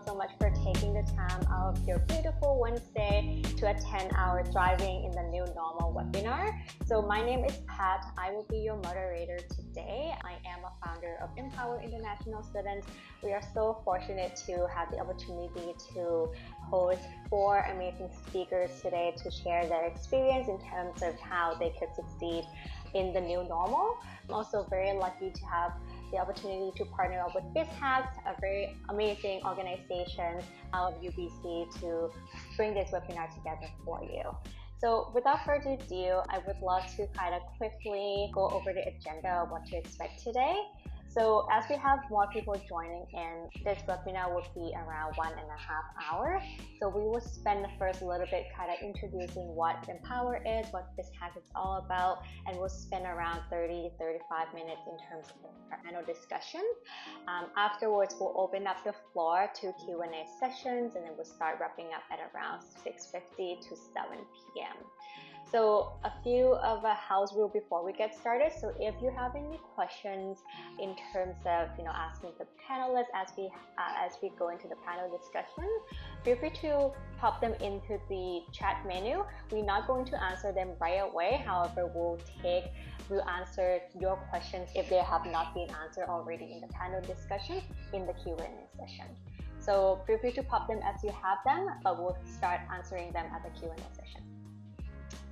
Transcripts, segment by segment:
so much for taking the time out of your beautiful Wednesday to attend our Thriving in the New Normal webinar. So my name is Pat. I will be your moderator today. I am a founder of EWPOWER International Students. We are so fortunate to have the opportunity to host 4 amazing speakers today to share their experience in terms of how they could succeed in the new normal. I'm also very lucky to have the opportunity to partner up with BizHacks, a very amazing organization out of UBC, to bring this webinar together for you. So without further ado, I would love to kind of quickly go over the agenda of what to expect today. So as we have more people joining in, this webinar will be around 1.5 hours. So we will spend the first little bit kind of introducing what EWPOWER is, what BizHacks is all about, and we'll spend around 30-35 minutes in terms of our panel discussion. Afterwards, we'll open up the floor to Q&A sessions, and then we'll start wrapping up at around 6:50 to 7 p.m. So a few of a house rule before we get started. So if you have any questions in terms of asking the panelists as we go into the panel discussion, feel free to pop them into the chat menu. We're not going to answer them right away. However, we'll answer your questions if they have not been answered already in the panel discussion in the Q&A session. So feel free to pop them as you have them, but we'll start answering them at the Q&A session.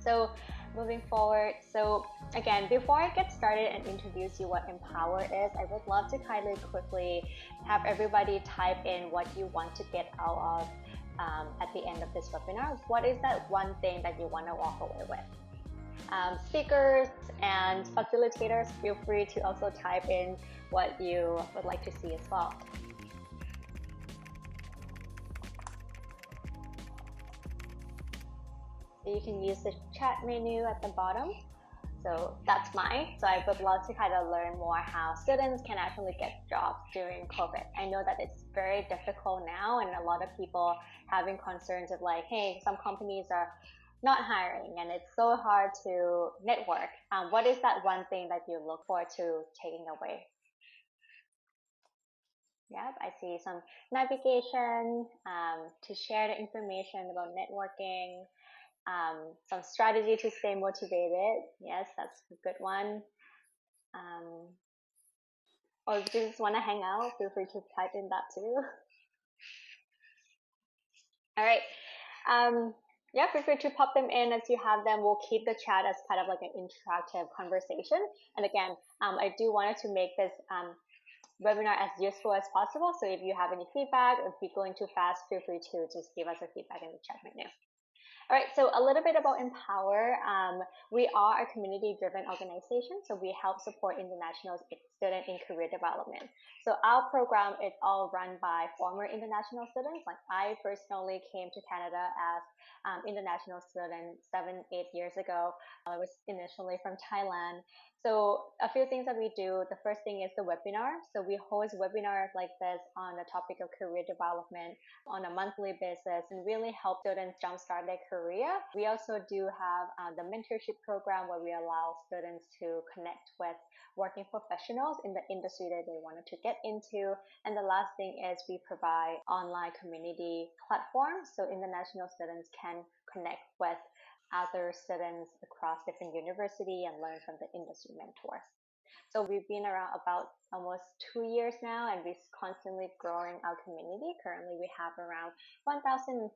So moving forward, so again, before I get started and introduce you what EWPOWER is, I would love to kind of quickly have everybody type in what you want to get out of at the end of this webinar. What is that one thing that you want to walk away with? Speakers and facilitators, feel free to also type in what you would like to see as well. You can use the chat menu at the bottom. So that's mine. So I would love to kind of learn more how students can actually get jobs during COVID. I know that it's very difficult now, and a lot of people having concerns of like, hey, some companies are not hiring and it's so hard to network. What is that one thing that you look forward to taking away? Yep, I see some navigation to share the information about networking. Some strategy to stay motivated. Yes, that's a good one. Or if you just want to hang out, feel free to type in that too. All right. Yeah, feel free to pop them in as you have them. We'll keep the chat as kind of like an interactive conversation. And again, I do want to make this webinar as useful as possible. So if you have any feedback, if we're going too fast, feel free to just give us a feedback in the chat menu. All right, so a little bit about EWPOWER. We are a community-driven organization, so we help support international students in career development. So our program is all run by former international students. Like I personally came to Canada as international student 7-8 years ago. I was initially from Thailand. So a few things that we do. The first thing is the webinar. So we host webinars like this on the topic of career development on a monthly basis and really help students jumpstart their career. We also do have the mentorship program where we allow students to connect with working professionals in the industry that they wanted to get into. And the last thing is we provide online community platforms so international students can connect with other students across different universities and learn from the industry mentors. So we've been around about almost 2 years now, and we're constantly growing our community. Currently, we have around 1,500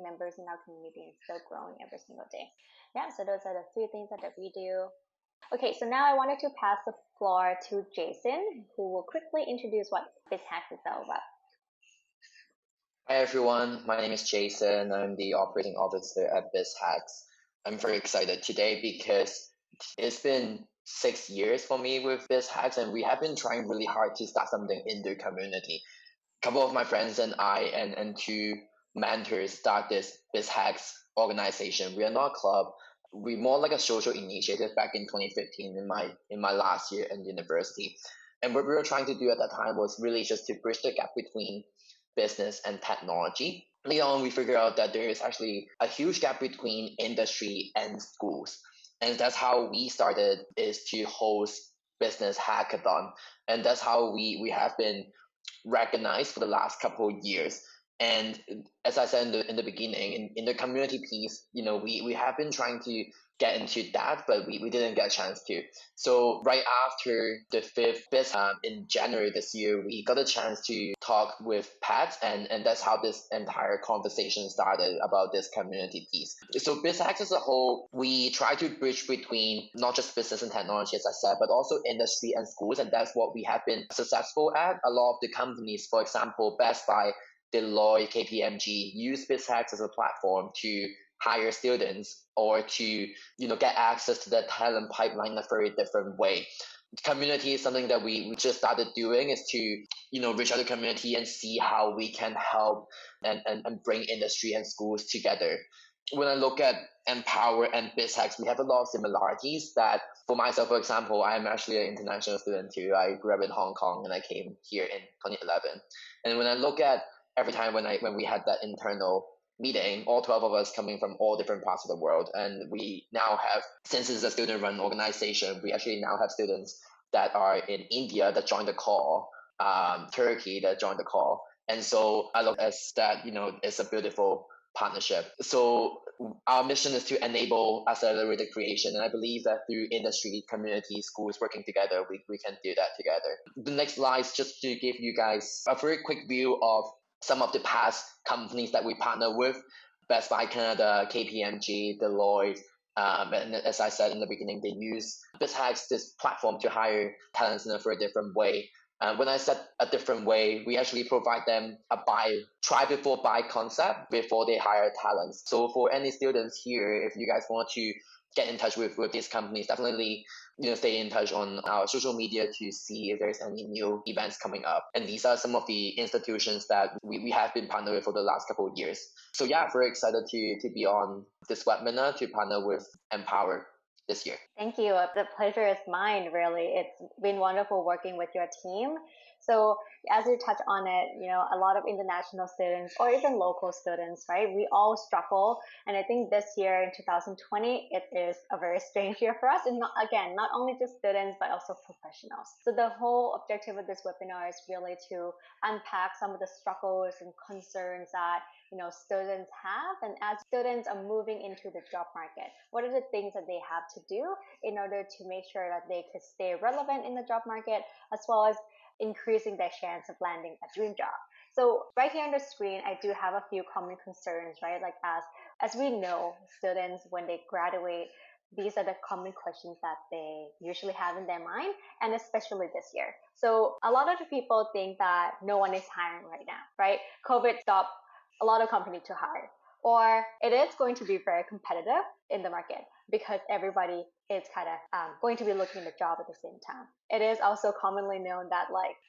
members in our community and still growing every single day. Yeah, so those are the 3 things that we do. Okay, so now I wanted to pass the floor to Jason, who will quickly introduce what BizHacks is all about. Hi everyone, my name is Jason. I'm the operating officer at BizHacks. I'm very excited today because it's been 6 years for me with BizHacks, and we have been trying really hard to start something in the community. A couple of my friends and I and 2 mentors start this BizHacks organization. We are not a club. We're more like a social initiative back in 2015 in my last year in university. And what we were trying to do at that time was really just to bridge the gap between business and technology. Later on, we figured out that there is actually a huge gap between industry and schools. And that's how we started, is to host business hackathon. And that's how we have been recognized for the last couple of years. And as I said in the beginning, in the community piece, we have been trying to get into that, but we didn't get a chance to. So right after the fifth biz in January this year, we got a chance to talk with Pat, and that's how this entire conversation started about this community piece. So BizHacks as a whole, we try to bridge between not just business and technology, as I said, but also industry and schools, and that's what we have been successful at. A lot of the companies, for example, Best Buy, Deloitte, KPMG, use BizHacks as a platform to hire students or to get access to the talent pipeline in a very different way. Community is something that we just started doing, is to reach out to the community and see how we can help and bring industry and schools together. When I look at EWPOWER and BizHacks, we have a lot of similarities. That for myself, for example, I am actually an international student too. I grew up in Hong Kong and I came here in 2011. And when I look at every time when we had that internal meeting, all 12 of us coming from all different parts of the world. And we now have, since it's a student-run organization, we actually now have students that are in India that joined the call, Turkey that joined the call. And so I look at that, it's a beautiful partnership. So our mission is to enable accelerated creation. And I believe that through industry, community, schools working together, we can do that together. The next slide is just to give you guys a very quick view of some of the past companies that we partner with: Best Buy Canada, KPMG, Deloitte. And as I said in the beginning, they use BizHacks, this platform, to hire talents in a very different way. When I said a different way, we actually provide them a try before buy concept before they hire talents. So for any students here, if you guys want to get in touch with these companies, definitely stay in touch on our social media to see if there's any new events coming up. And these are some of the institutions that we have been partnered with for the last couple of years. So yeah, very excited to be on this webinar to partner with EWPOWER this year. Thank you. The pleasure is mine, really. It's been wonderful working with your team. So as you touch on it, a lot of international students or even local students, right? We all struggle. And I think this year in 2020, it is a very strange year for us. And not only just students, but also professionals. So the whole objective of this webinar is really to unpack some of the struggles and concerns that students have. And as students are moving into the job market, what are the things that they have to do in order to make sure that they could stay relevant in the job market, as well as increasing their chance of landing a dream job? So right here on the screen, I do have a few common concerns, right? Like as we know, students, when they graduate, these are the common questions that they usually have in their mind, and especially this year. So a lot of the people think that no one is hiring right now, right? COVID stopped a lot of companies to hire, or it is going to be very competitive in the market because everybody is kind of going to be looking at a job at the same time. It is also commonly known that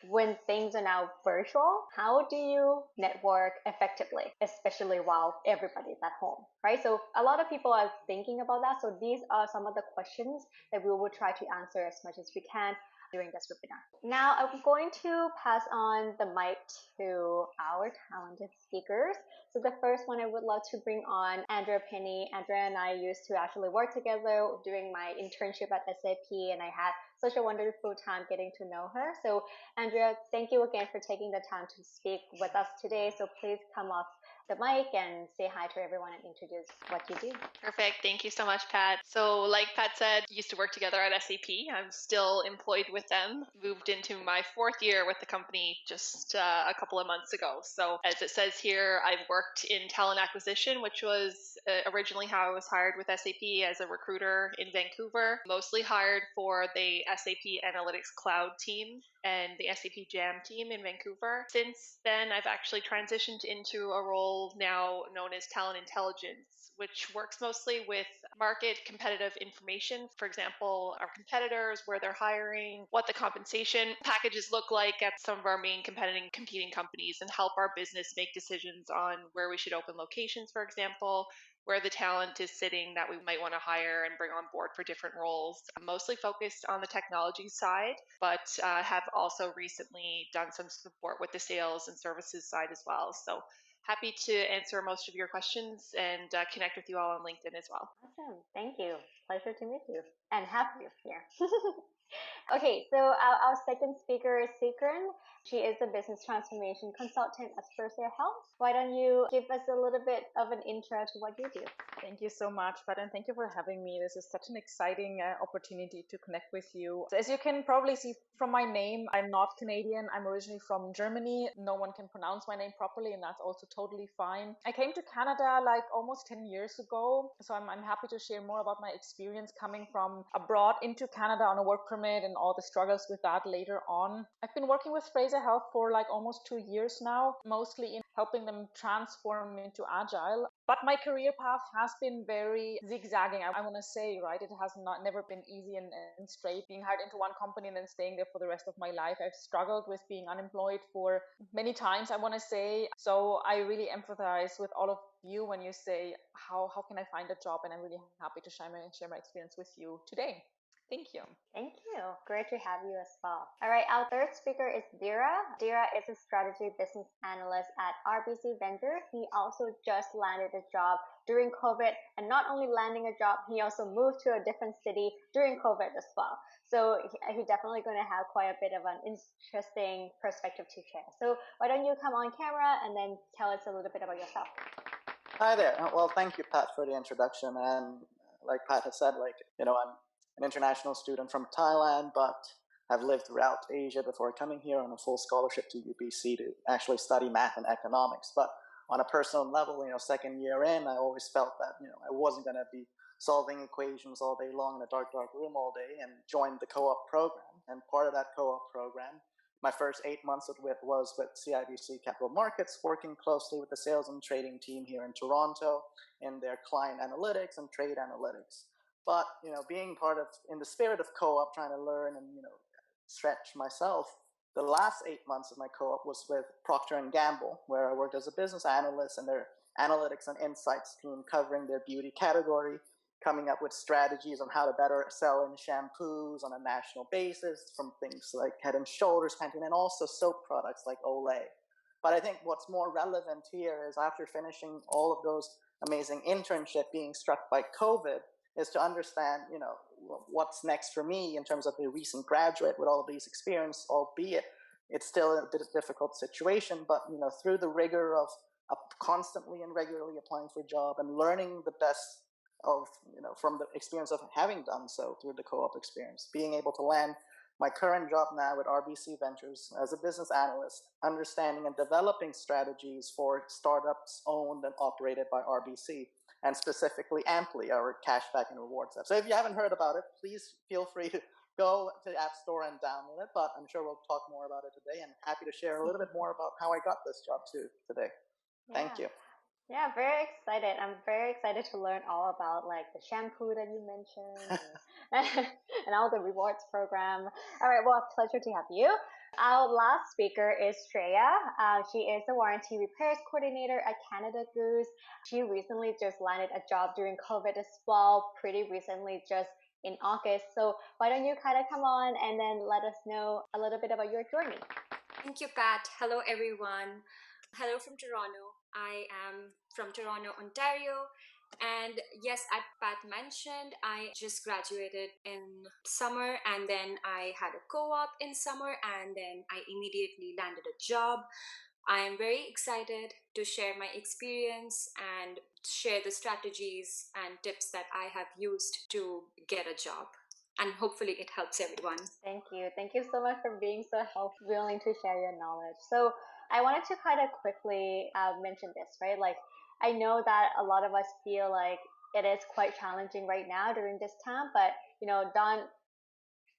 when things are now virtual, how do you network effectively, especially while everybody's at home, right? So a lot of people are thinking about that. So these are some of the questions that we will try to answer as much as we can during this webinar. Now I'm going to pass on the mic to our talented speakers. So the first one, I would love to bring on Andrea Penny. Andrea and I used to actually work together during my internship at SAP, and I had such a wonderful time getting to know her. So Andrea, thank you again for taking the time to speak with us today. So please come off the mic and say hi to everyone and introduce what you do. Perfect. Thank you so much, Pat. So like Pat said, used to work together at SAP. I'm still employed with them. Moved into my fourth year with the company just a couple of months ago. So as it says here, I've worked in talent acquisition, which was originally how I was hired with SAP as a recruiter in Vancouver, mostly hired for the SAP Analytics Cloud team and the SAP Jam team in Vancouver. Since then, I've actually transitioned into a role now known as Talent Intelligence, which works mostly with market competitive information. For example, our competitors, where they're hiring, what the compensation packages look like at some of our main competing companies, and help our business make decisions on where we should open locations, for example, where the talent is sitting that we might want to hire and bring on board for different roles. I'm mostly focused on the technology side, but have also recently done some support with the sales and services side as well. So happy to answer most of your questions and connect with you all on LinkedIn as well. Awesome. Thank you. Pleasure to meet you and have you here. Okay, so our second speaker is Sikran. She is a business transformation consultant at Further Health. Why don't you give us a little bit of an intro to what you do? Thank you so much, Pat, and thank you for having me. This is such an exciting opportunity to connect with you. So as you can probably see from my name, I'm not Canadian. I'm originally from Germany. No one can pronounce my name properly, and that's also totally fine. I came to Canada like almost 10 years ago, so I'm happy to share more about my experience coming from abroad into Canada on a work permit and all the struggles with that later on. I've been working with Fraser Health for like almost 2 years now, mostly in helping them transform into agile. But my career path has been very zigzagging, I want to say, right? It has never been easy and straight. Being hired into one company and then staying there for the rest of my life. I've struggled with being unemployed for many times, I want to say. So I really empathize with all of you when you say, how can I find a job? And I'm really happy to share my experience with you today. Thank you. Thank you. Great to have you as well. All right, our third speaker is Dira. Dira is a strategy business analyst at RBC Venture. He also just landed a job during COVID, and not only landing a job, he also moved to a different city during COVID as well. So he's definitely going to have quite a bit of an interesting perspective to share. So why don't you come on camera and then tell us a little bit about yourself? Hi there. Well, thank you, Pat, for the introduction. And like Pat has said, I'm an international student from Thailand, but I've lived throughout Asia before coming here on a full scholarship to UBC to actually study math and economics. But on a personal level, second year in, I always felt that, I wasn't going to be solving equations all day long in a dark, dark room all day, and joined the co-op program. And part of that co-op program, my first 8 months was with CIBC Capital Markets, working closely with the sales and trading team here in Toronto in their client analytics and trade analytics. But, being in the spirit of co-op, trying to learn and, stretch myself, the last 8 months of my co-op was with Procter & Gamble, where I worked as a business analyst in their analytics and insights team covering their beauty category, coming up with strategies on how to better sell in shampoos on a national basis, from things like Head & Shoulders, Pantene, and also soap products like Olay. But I think what's more relevant here is after finishing all of those amazing internship being struck by COVID, is to understand, what's next for me in terms of a recent graduate with all of these experience, albeit it's still a bit of a difficult situation, but, through the rigor of constantly and regularly applying for a job and learning the best of, from the experience of having done so through the co-op experience, being able to land my current job now with RBC Ventures as a business analyst, understanding and developing strategies for startups owned and operated by RBC, and specifically Ampli, our cashback and rewards app. So if you haven't heard about it, please feel free to go to the App Store and download it, but I'm sure we'll talk more about it today, and happy to share a little bit more about how I got this job too today. Thank you. Yeah, very excited. I'm very excited to learn all about like the shampoo that you mentioned and all the rewards program. All right, well, pleasure to have you. Our last speaker is Shreya. She is the warranty repairs coordinator at Canada Goose. She recently just landed a job during COVID as well, pretty recently, just in August. So why don't you kind of come on and then let us know a little bit about your journey. Thank you, Pat. Hello, everyone. Hello from Toronto. I am from Toronto, Ontario. And yes, as Pat mentioned, I just graduated in summer, and then I had a co-op in summer, and then I immediately landed a job. I am very excited to share my experience and share the strategies and tips that I have used to get a job. And hopefully it helps everyone. Thank you. Thank you so much for being so willing to share your knowledge. So I wanted to kind of quickly mention this, right? Like, I know that a lot of us feel like it is quite challenging right now during this time, but, don't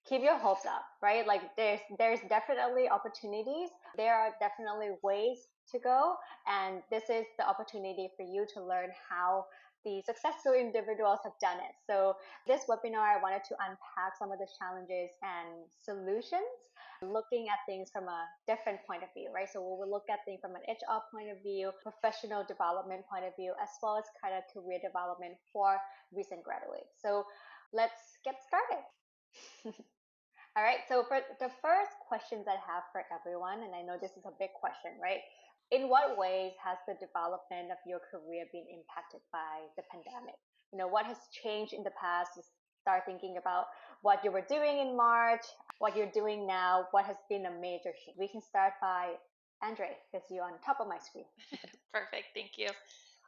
keep your hopes up, right? Like, there's definitely opportunities. There are definitely ways to go. And this is the opportunity for you to learn how the successful individuals have done it. So this webinar, I wanted to unpack some of the challenges and solutions, looking at things from a different point of view, right? So we'll look at things from an HR point of view, professional development point of view, as well as kind of career development for recent graduates. So let's get started. All right, so for the first questions I have for everyone, and I know this is a big question, right? In what ways has the development of your career been impacted by the pandemic? What has changed in the past start thinking about what you were doing in March, what you're doing now, what has been a major shift. We can start by Andre, because you're on top of my screen. Perfect. Thank you.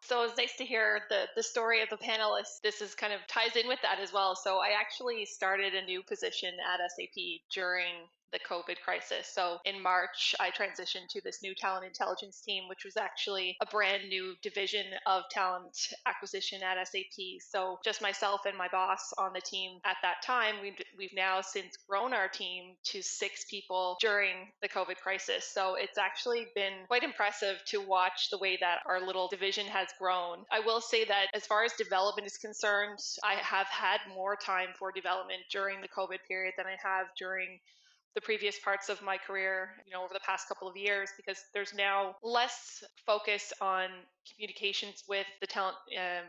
So it's nice to hear the story of the panelists. This is kind of ties in with that as well. So I actually started a new position at SAP during the COVID crisis. So in March, I transitioned to this new talent intelligence team, which was actually a brand new division of talent acquisition at SAP. So just myself and my boss on the team at that time. We've now since grown our team to 6 people during the COVID crisis. So it's actually been quite impressive to watch the way that our little division has grown. I will say that as far as development is concerned, I have had more time for development during the COVID period than I have during the previous parts of my career, over the past couple of years, because there's now less focus on communications with the talent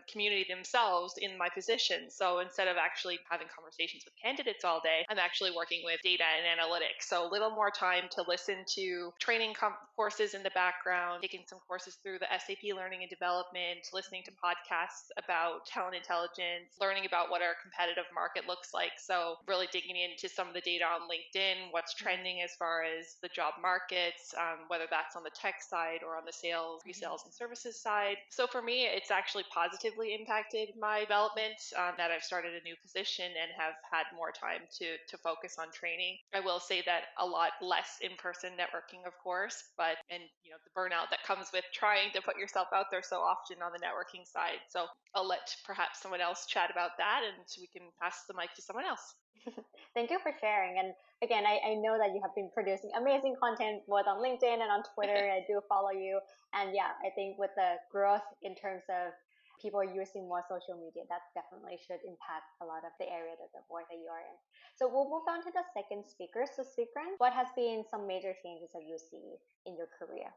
community themselves in my position. So instead of actually having conversations with candidates all day, I'm actually working with data and analytics. So a little more time to listen to training courses in the background, taking some courses through the SAP Learning and Development, listening to podcasts about talent intelligence, learning about what our competitive market looks like. So really digging into some of the data on LinkedIn, what's trending as far as the job markets, whether that's on the tech side or on the sales, pre-sales and services side. So for me, it's actually positively impacted my development that I've started a new position and have had more time to focus on training. I will say that a lot less in-person networking, of course, but the burnout that comes with trying to put yourself out there so often on the networking side. So I'll let perhaps someone else chat about that, and we can pass the mic to someone else. Thank you for sharing. And again, I know that you have been producing amazing content both on LinkedIn and on Twitter. I do follow you. And yeah, I think with the growth in terms of people using more social media, that definitely should impact a lot of the area that the work that you are in. So we'll move on to the second speaker. So Sigran, what has been some major changes that you see in your career?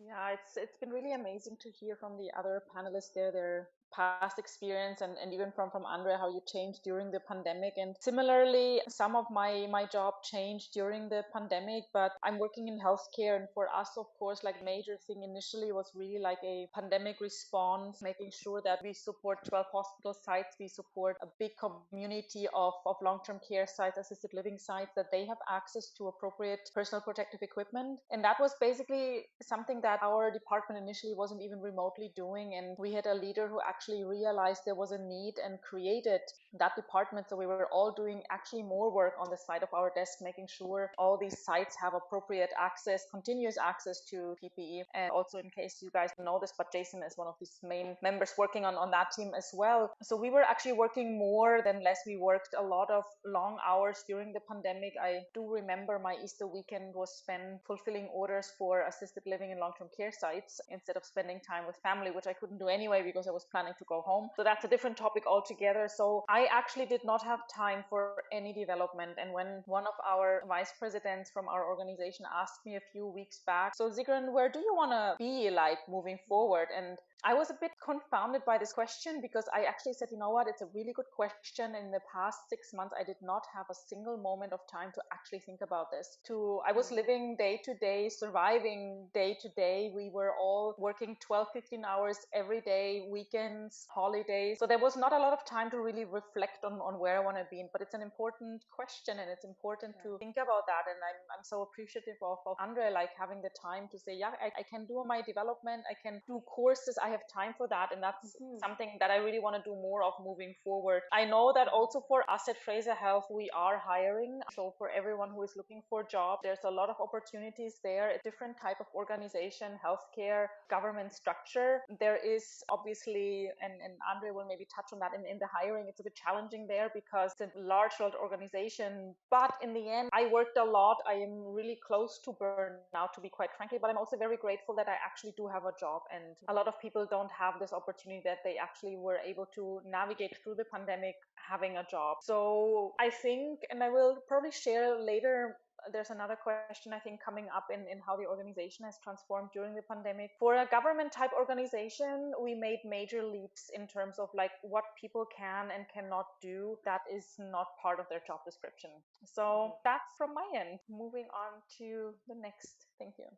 Yeah, it's been really amazing to hear from the other panelists their past experience, and even from Andrea, how you changed during the pandemic. And similarly, some of my job changed during the pandemic, but I'm working in healthcare, and for us, of course, like major thing initially was really like a pandemic response, making sure that we support 12 hospital sites, we support a big community of long-term care sites, assisted living sites, that they have access to appropriate personal protective equipment. And that was basically something that our department initially wasn't even remotely doing. And we had a leader who actually realized there was a need and created that department. So we were all doing actually more work on the side of our desk, making sure all these sites have appropriate access, continuous access to PPE. And also, in case you guys know this, but Jason is one of these main members working on that team as well. So we were actually working more than less. We worked a lot of long hours during the pandemic. I do remember my Easter weekend was spent fulfilling orders for assisted living and long-term care sites instead of spending time with family, which I couldn't do anyway because I was planning to go home. So that's a different topic altogether. So I actually did not have time for any development. And when one of our vice presidents from our organization asked me a few weeks back, so Sigran, where do you want to be like moving forward? And I was a bit confounded by this question, because I actually said, you know what, it's a really good question. In the past 6 months, I did not have a single moment of time to actually think about this. I was living day to day, surviving day to day. We were all working 12, 15 hours every day, weekends, holidays. So there was not a lot of time to really reflect on where I want to be. But it's an important question, and it's important to think about that. And I'm so appreciative of Andre, like having the time to say, yeah, I can do my development, I can do courses, I have time for that. And that's something that I really want to do more of moving forward. I know that also for us at Fraser Health, we are hiring. So for everyone who is looking for a job, there's a lot of opportunities there, a different type of organization, healthcare, government structure. There is obviously, and Andre will maybe touch on that, in the hiring, it's a bit challenging there because it's a large organization. But in the end, I worked a lot. I am really close to burnout, to be quite frankly, but I'm also very grateful that I actually do have a job. And a lot of people don't have this opportunity, that they actually were able to navigate through the pandemic having a job. So I think, and I will probably share later, there's another question I think coming up in how the organization has transformed during the pandemic. For a government type organization, we made major leaps in terms of like what people can and cannot do that is not part of their job description. So that's from my end. Moving on to the next. Thank you.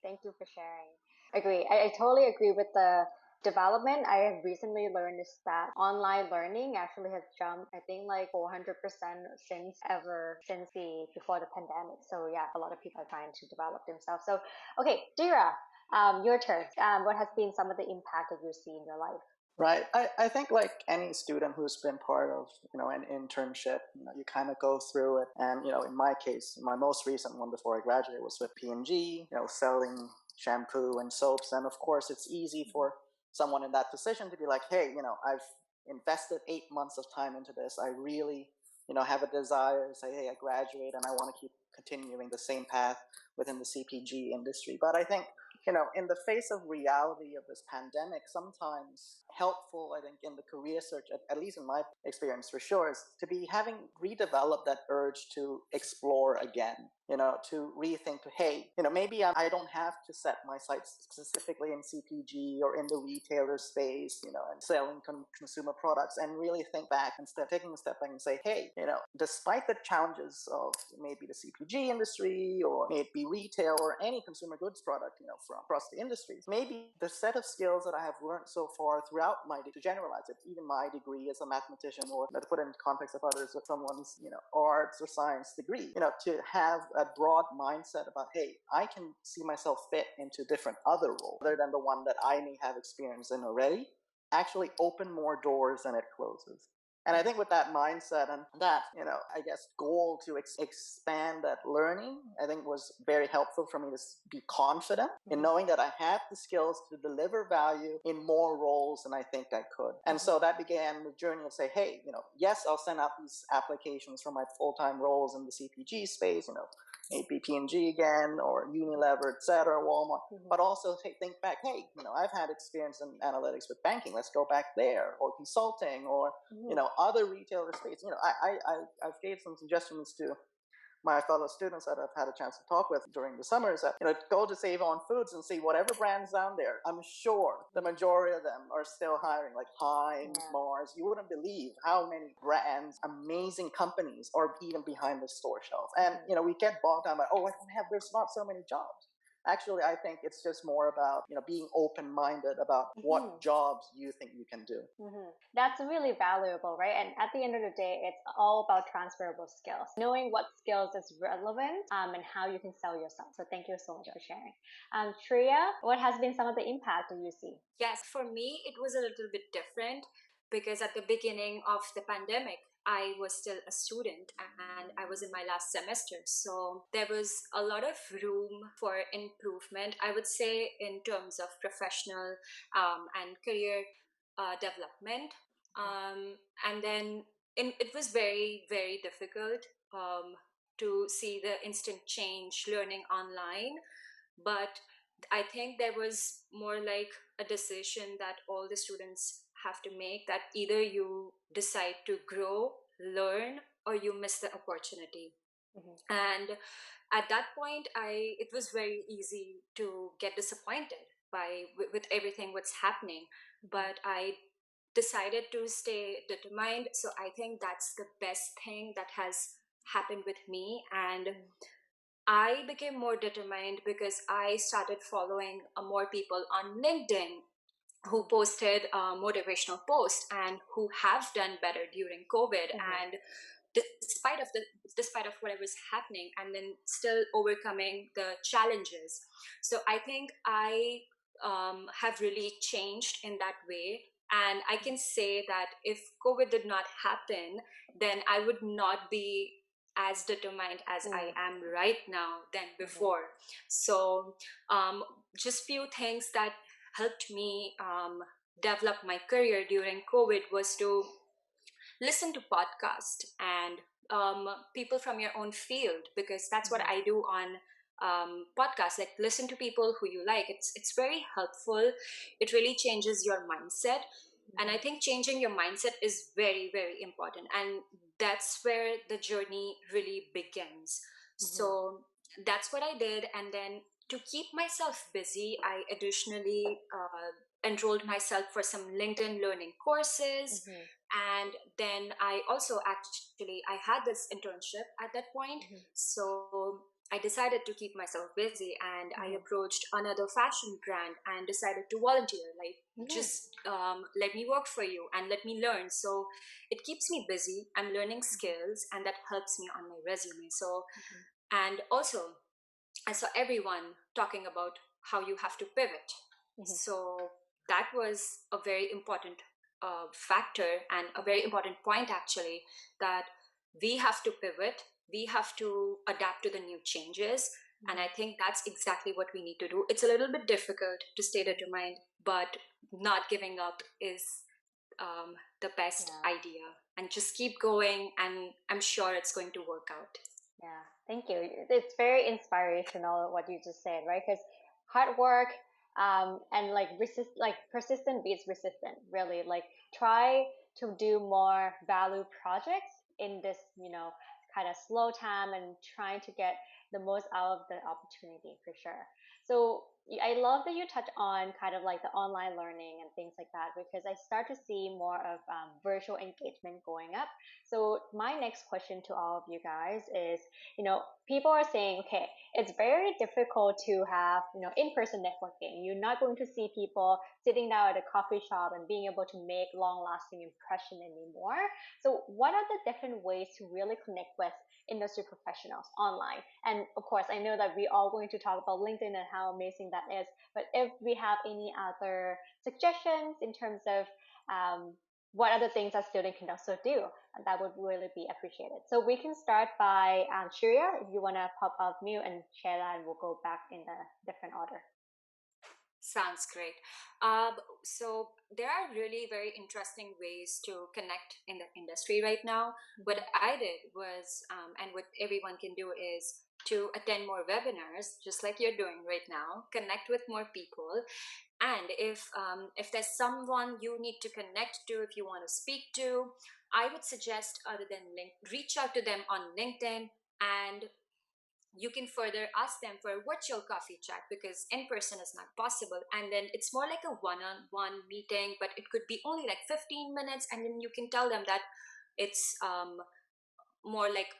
Thank you for sharing. Agree. I totally agree with the development, I have recently learned is that online learning actually has jumped, I think like 400% before the pandemic. So yeah, a lot of people are trying to develop themselves. So, okay, Dira, your turn. What has been some of the impact that you see in your life? Right. I think like any student who's been part of, an internship, you kind of go through it. And, in my case, my most recent one before I graduated was with P&G, selling shampoo and soaps. And of course, it's easy for someone in that position to be like, hey, I've invested 8 months of time into this. I really, have a desire to say, hey, I graduate and I want to keep continuing the same path within the CPG industry. But I think in the face of reality of this pandemic, sometimes helpful, I think, in the career search, at least in my experience for sure, is to be having redeveloped that urge to explore again, to rethink to, hey, maybe I don't have to set my sights specifically in CPG or in the retailer space, and selling consumer products, and really think back instead, taking a step back and say, hey, despite the challenges of maybe the CPG industry or maybe retail or any consumer goods product, from across the industries, maybe the set of skills that I have learned so far throughout to generalize it, even my degree as a mathematician, or to put it in context of others with someone's, arts or science degree, to have a broad mindset about, hey, I can see myself fit into different other roles other than the one that I may have experience in already, actually open more doors than it closes. And I think with that mindset and that, I guess, goal to expand that learning, I think was very helpful for me to be confident in knowing that I have the skills to deliver value in more roles than I think I could. And so that began the journey of say, hey, yes, I'll send out these applications for my full-time roles in the CPG space, maybe P&G again, or Unilever, et cetera, Walmart, but also think back, hey, I've had experience in analytics with banking, let's go back there, or consulting, or, other retailer space. I've gave some suggestions to my fellow students that I've had a chance to talk with during the summers that, go to Save On Foods and see whatever brands down there. I'm sure the majority of them are still hiring, like Heinz, Mars. You wouldn't believe how many brands, amazing companies are even behind the store shelf. And, we get bogged down by, there's not so many jobs. Actually, I think it's just more about, being open-minded about what jobs you think you can do. That's really valuable, right? And at the end of the day, it's all about transferable skills, knowing what skills is relevant and how you can sell yourself. So thank you so much for sharing. Shreya, what has been some of the impact that you see? Yes, for me, it was a little bit different because at the beginning of the pandemic, I was still a student and I was in my last semester. So there was a lot of room for improvement, I would say, in terms of professional and career development. And then it was very, very difficult to see the instant change learning online. But I think there was more like a decision that all the students have to make, that either you decide to grow, learn, or you miss the opportunity. And at that point, it was very easy to get disappointed with everything what's happening. But I decided to stay determined. So I think that's the best thing that has happened with me. And I became more determined because I started following more people on LinkedIn who posted motivational posts and who have done better during COVID. And despite of whatever was happening, and then still overcoming the challenges. So I think I have really changed in that way. And I can say that if COVID did not happen, then I would not be as determined as I am right now than before. So just few things that helped me develop my career during COVID was to listen to podcasts and people from your own field, because that's what I do on podcasts. Like, listen to people who you like. It's very helpful. It really changes your mindset. And I think changing your mindset is very, very important. And that's where the journey really begins. So that's what I did. And then to keep myself busy, I additionally enrolled myself for some LinkedIn learning courses. And then I also actually I had this internship at that point. So I decided to keep myself busy, and I approached another fashion brand and decided to volunteer, like just let me work for you and let me learn. So it keeps me busy. I'm learning skills, and that helps me on my resume. So and also I saw everyone talking about how you have to pivot. So that was a very important factor and a very important point, actually, that we have to pivot, we have to adapt to the new changes. And I think that's exactly what we need to do. It's a little bit difficult to stay determined, but not giving up is the best idea. And just keep going, and I'm sure it's going to work out. Yeah, thank you. It's very inspirational what you just said, right? Because hard work and like persistent beats resistant. Really, like try to do more value projects in this, kind of slow time and trying to get the most out of the opportunity for sure. So I love that you touch on kind of like the online learning and things like that because I start to see more of virtual engagement going up. So my next question to all of you guys is, people are saying, okay, it's very difficult to have, in-person networking. You're not going to see people sitting down at a coffee shop and being able to make long-lasting impression anymore. So what are the different ways to really connect with industry professionals online? And of course, I know that we're all going to talk about LinkedIn and how amazing that is, but if we have any other suggestions in terms of what other things a student can also do, that would really be appreciated. So we can start by Shreya, if you want to pop off mute and share that, and we'll go back in a different order. Sounds great. So there are really very interesting ways to connect in the industry right now. What I did was, and what everyone can do is to attend more webinars, just like you're doing right now, connect with more people. And if there's someone you need to connect to, if you want to speak to, I would suggest, other than reach out to them on LinkedIn, and you can further ask them for a virtual coffee chat because in person is not possible. And then it's more like a one-on-one meeting, but it could be only like 15 minutes. And then you can tell them that it's more like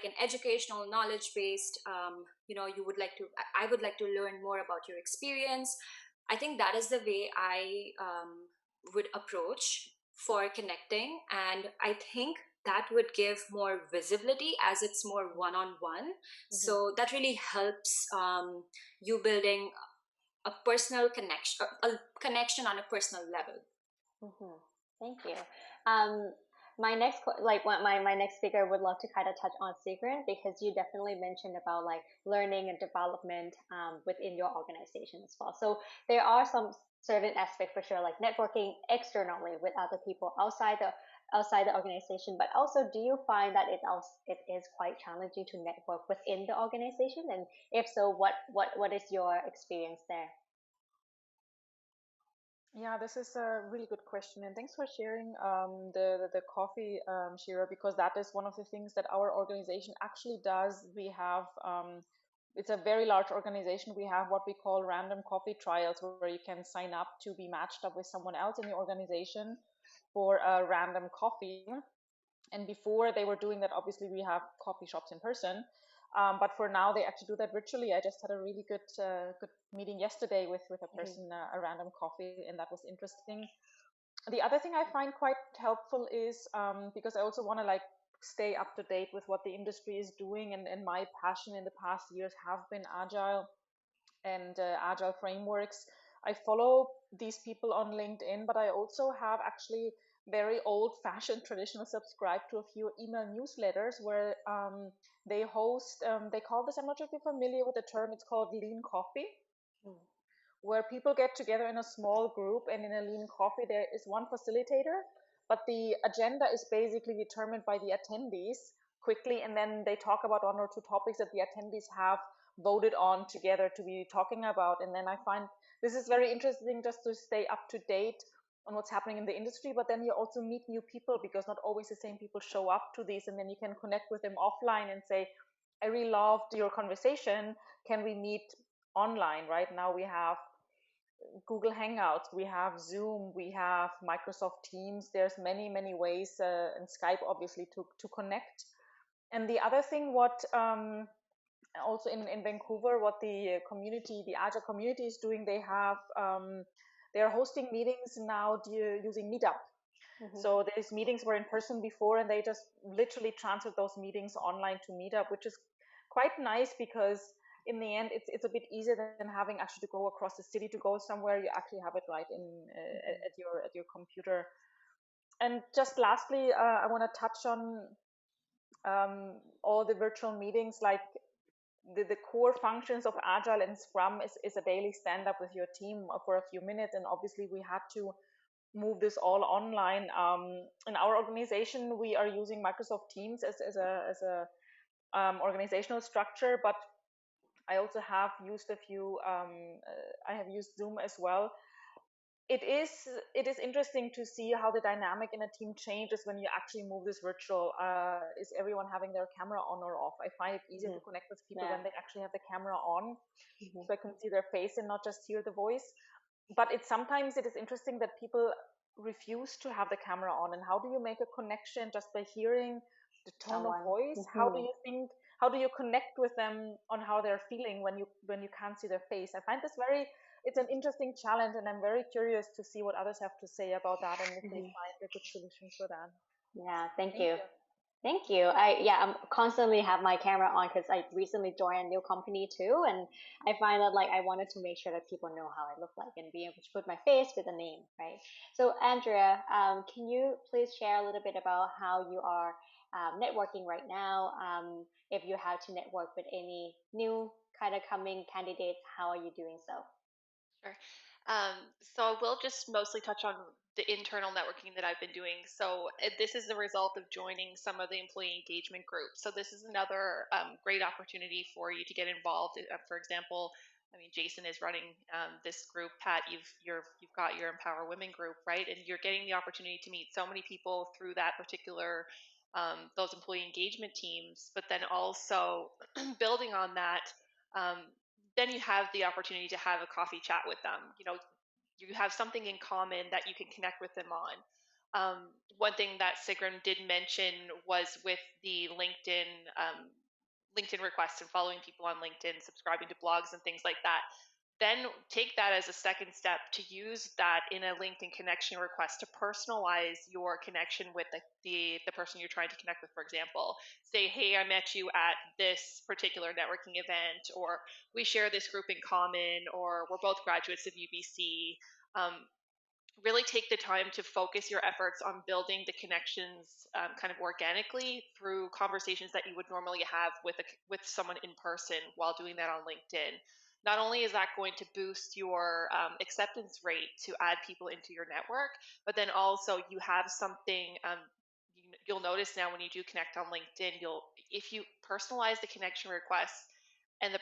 an educational, knowledge based. You would like to. I would like to learn more about your experience. I think that is the way I would approach for connecting, and I think that would give more visibility as it's more one-on-one. So that really helps you building a personal connection, a connection on a personal level. Thank you. My next my next speaker would love to kind of touch on secret because you definitely mentioned about like learning and development within your organization as well. So there are some certain aspects for sure, like networking externally with other people outside the organization. But also, do you find that it is quite challenging to network within the organization? And if so, what is your experience there? Yeah, this is a really good question, and thanks for sharing the coffee, Shira, because that is one of the things that our organization actually does. We have it's a very large organization. We have what we call random coffee trials, where you can sign up to be matched up with someone else in your organization for a random coffee. And before they were doing that, obviously we have coffee shops in person. But for now, they actually do that virtually. I just had a really good meeting yesterday with a person, a random coffee, and that was interesting. The other thing I find quite helpful is because I also want to like stay up to date with what the industry is doing, and my passion in the past years have been agile and agile frameworks. I follow these people on LinkedIn, but I also have actually very old-fashioned traditional subscribe to a few email newsletters where they host, they call this, I'm not sure if you're familiar with the term, it's called lean coffee, where people get together in a small group, and in a lean coffee there is one facilitator, but the agenda is basically determined by the attendees quickly, and then they talk about one or two topics that the attendees have voted on together to be talking about. And then I find this is very interesting just to stay up to date on what's happening in the industry, but then you also meet new people because not always the same people show up to these, and then you can connect with them offline and say, I really loved your conversation, can we meet online? Right now we have Google Hangouts, we have Zoom, we have Microsoft Teams. There's many, many ways, and Skype obviously to connect. And the other thing, what also in Vancouver, what the community, the Agile community is doing, they are hosting meetings now using Meetup. So these meetings were in person before, and they just literally transferred those meetings online to Meetup, which is quite nice because in the end, it's a bit easier than having actually to go across the city to go somewhere. You actually have it right at your computer. And just lastly, I want to touch on all the virtual meetings. Like the core functions of Agile and Scrum is a daily stand up with your team for a few minutes, and obviously we had to move this all online. In our organization, we are using Microsoft Teams as a organizational structure, but I also have used I have used Zoom as well. It is interesting to see how the dynamic in a team changes when you actually move this virtual. Is everyone having their camera on or off? I find it easier to connect with people when they actually have the camera on, so I can see their face and not just hear the voice. But sometimes it is interesting that people refuse to have the camera on. And how do you make a connection just by hearing the tone of voice? How do you connect with them on how they're feeling when you can't see their face? I find this it's an interesting challenge, and I'm very curious to see what others have to say about that and if they find a good solution for that. Yeah, thank you. Thank you. I'm constantly have my camera on because I recently joined a new company too, and I find that like I wanted to make sure that people know how I look like and be able to put my face with a name, right? So Andrea, can you please share a little bit about how you are networking right now? If you have to network with any new kind of coming candidates, how are you doing so? Sure. So I will just mostly touch on the internal networking that I've been doing. So this is the result of joining some of the employee engagement groups. So this is another great opportunity for you to get involved. For example, I mean, Jason is running this group. Pat, you've got your Empower Women group, right? And you're getting the opportunity to meet so many people through that particular those employee engagement teams. But then also building on that. Then you have the opportunity to have a coffee chat with them. You have something in common that you can connect with them on. One thing that Sigrun did mention was with the LinkedIn requests and following people on LinkedIn, subscribing to blogs and things like that. Then take that as a second step to use that in a LinkedIn connection request to personalize your connection with the person you're trying to connect with. For example, say, hey, I met you at this particular networking event, or we share this group in common, or we're both graduates of UBC. Really take the time to focus your efforts on building the connections kind of organically through conversations that you would normally have with someone in person while doing that on LinkedIn. Not only is that going to boost your acceptance rate to add people into your network, but then also you have something you'll notice now when you do connect on LinkedIn, if you personalize the connection request and the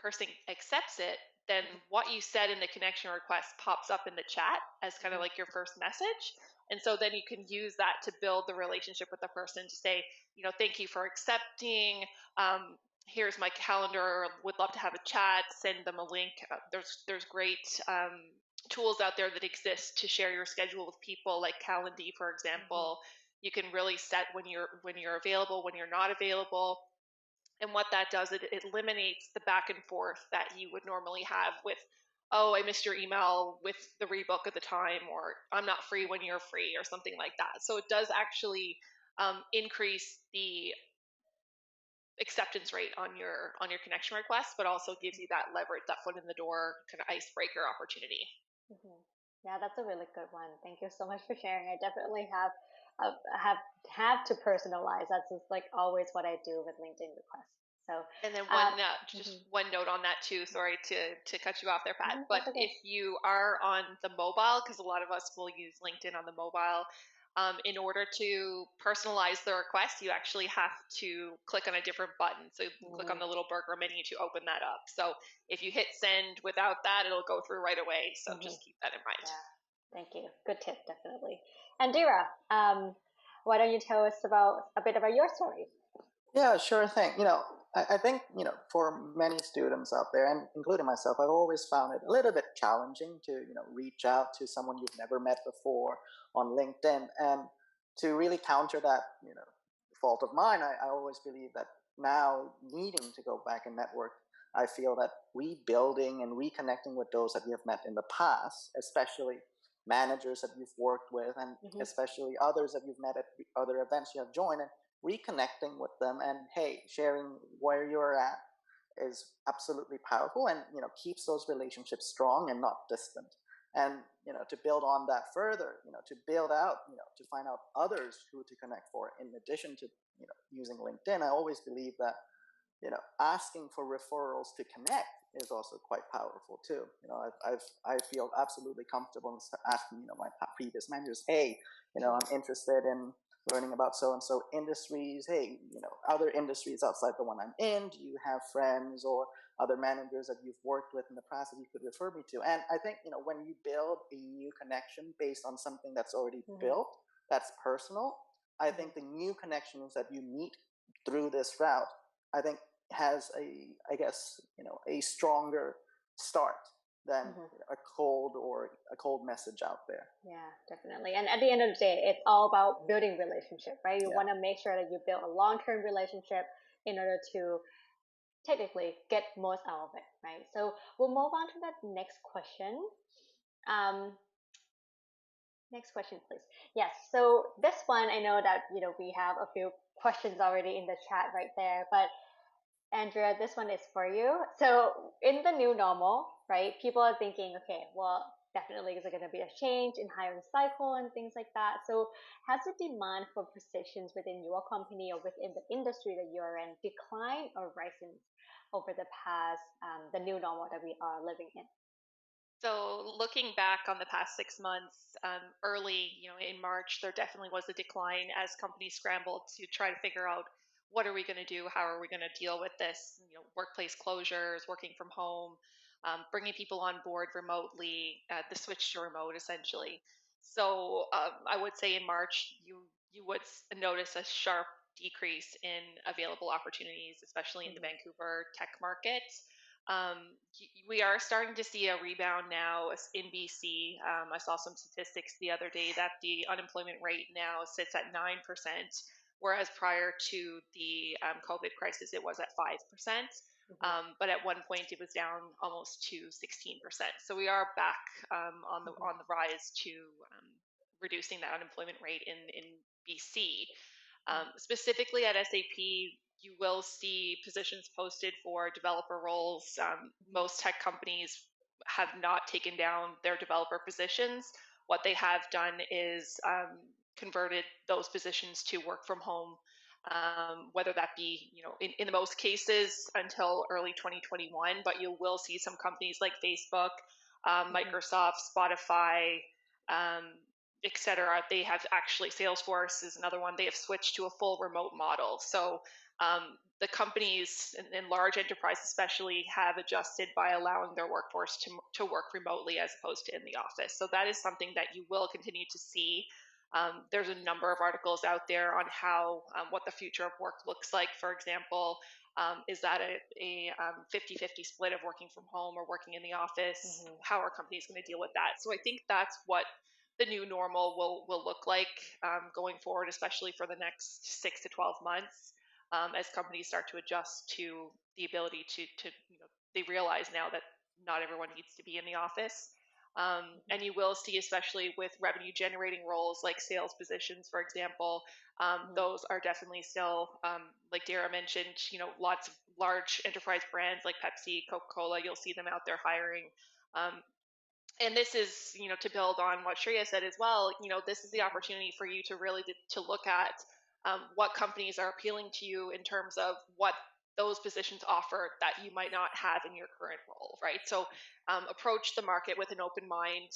person accepts it, then what you said in the connection request pops up in the chat as kind of like your first message. And so then you can use that to build the relationship with the person to say, thank you for accepting. Here's my calendar. Would love to have a chat. Send them a link. There's great tools out there that exist to share your schedule with people, like Calendly, for example. You can really set when you're available, when you're not available. And what that does, it eliminates the back and forth that you would normally have with, oh, I missed your email with the rebook at the time, or I'm not free when you're free, or something like that. So it does actually increase the acceptance rate on your connection request, but also gives you that leverage, that foot in the door kind of icebreaker opportunity. Yeah, that's a really good one. Thank you so much for sharing. I definitely have to personalize. That's just like always what I do with LinkedIn requests. So, and then one note on that too. Sorry to cut you off there, Pat. But okay. if you are on the mobile, because a lot of us will use LinkedIn on the mobile, in order to personalize the request, you actually have to click on a different button. So you can click on the little burger menu to open that up. So if you hit send without that, it'll go through right away. So just keep that in mind. Yeah. Thank you. Good tip, definitely. And Dira, why don't you tell us a bit about your story? Yeah, sure thing. I think, for many students out there, and including myself, I've always found it a little bit challenging to, reach out to someone you've never met before on LinkedIn. And to really counter that, fault of mine, I always believe that now needing to go back and network, I feel that rebuilding and reconnecting with those that you have met in the past, especially managers that you've worked with, and especially others that you've met at other events you have joined, and reconnecting with them and, hey, sharing where you're at is absolutely powerful, and keeps those relationships strong and not distant. And to build on that further, to build out, to find out others who to connect for in addition to using LinkedIn, I always believe that asking for referrals to connect is also quite powerful too. I feel absolutely comfortable in asking my previous managers, hey, I'm interested in learning about so and so industries. Hey, other industries outside the one I'm in. Do you have friends or other managers that you've worked with in the past that you could refer me to? And I think when you build a new connection based on something that's already built, that's personal. I think the new connections that you meet through this route, I think has a stronger start than a cold message out there. Yeah, definitely. And at the end of the day, it's all about building relationship, right? You want to make sure that you build a long-term relationship in order to technically get most out of it, right? So we'll move on to that next question. Next question, please. Yes. So this one, I know that we have a few questions already in the chat right there, but Andrea, this one is for you. So in the new normal, right, people are thinking, okay, well, definitely is going to be a change in hiring cycle and things like that. So has the demand for positions within your company or within the industry that you're in declined or risen over the past, the new normal that we are living in? So looking back on the past 6 months, early, in March, there definitely was a decline as companies scrambled to try to figure out what are we going to do, how are we going to deal with this, workplace closures, working from home, bringing people on board remotely, the switch to remote essentially. So I would say in March, you would notice a sharp decrease in available opportunities, especially in the Vancouver tech market. We are starting to see a rebound now in BC. I saw some statistics the other day that the unemployment rate now sits at 9%, whereas prior to the COVID crisis, it was at 5%. But at one point, it was down almost to 16%. So we are back on the rise to reducing that unemployment rate in BC. Specifically at SAP, you will see positions posted for developer roles. Most tech companies have not taken down their developer positions. What they have done is converted those positions to work from home, whether that be, in the most cases until early 2021, but you will see some companies like Facebook, Microsoft, Spotify, etc. They have actually, Salesforce is another one, they have switched to a full remote model. So the companies and large enterprises especially have adjusted by allowing their workforce to work remotely as opposed to in the office. So that is something that you will continue to see. There's a number of articles out there on how what the future of work looks like. For example, is that a 50-50 split of working from home or working in the office? How are companies going to deal with that? So I think that's what the new normal will look like going forward, especially for the next 6 to 12 months, as companies start to adjust to the ability to they realize now that not everyone needs to be in the office. And you will see, especially with revenue generating roles like sales positions, for example, those are definitely still, like Dara mentioned, lots of large enterprise brands like Pepsi, Coca-Cola, you'll see them out there hiring. And this is, to build on what Shreya said as well, this is the opportunity for you to really to look at what companies are appealing to you in terms of what those positions offer that you might not have in your current role, right? So approach the market with an open mind.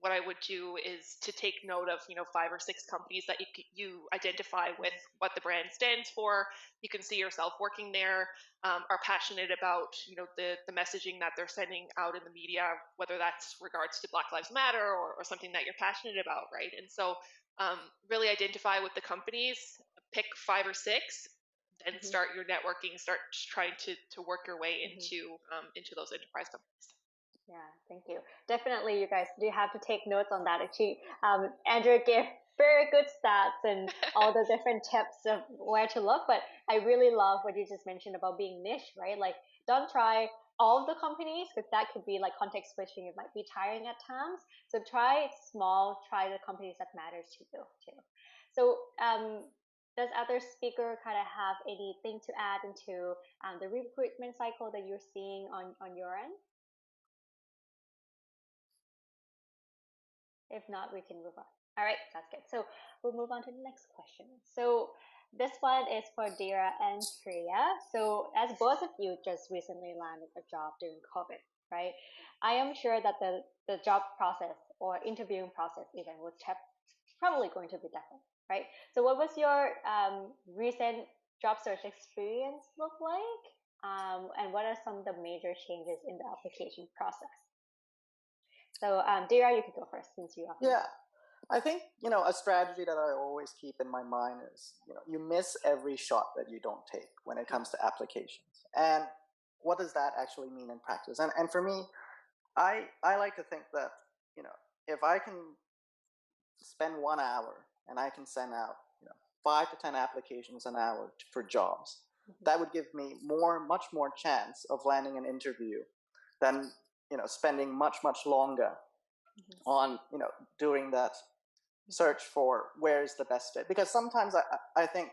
What I would do is to take note of, 5 or 6 companies that you identify with what the brand stands for. You can see yourself working there, are passionate about, the messaging that they're sending out in the media, whether that's regards to Black Lives Matter or something that you're passionate about, right? And so really identify with the companies, pick 5 or 6, then start your networking, start trying to work your way into those enterprise companies. Yeah, thank you. Definitely, you guys do have to take notes on that. Actually, Andrew gave very good stats and all the different tips of where to look. But I really love what you just mentioned about being niche, right? Like, don't try all of the companies, because that could be like context switching. It might be tiring at times. So try small, try the companies that matters to you too. So does other speaker kind of have anything to add into the recruitment cycle that you're seeing on your end? If not, we can move on. All right, that's good. So we'll move on to the next question. So this one is for Dira and Priya. So as both of you just recently landed a job during COVID, right? I am sure that the job process or interviewing process even was probably going to be different, right? So what was your recent job search experience look like? And what are some of the major changes in the application process? So, Dira, you can go first since you are. Yeah, I think, a strategy that I always keep in my mind is, you miss every shot that you don't take when it comes to applications. And what does that actually mean in practice? And for me, I like to think that, if I can spend 1 hour and I can send out, 5 to 10 applications an hour for jobs, that would give me much more chance of landing an interview than, spending much longer on, doing that search for where is the best fit. Because sometimes I think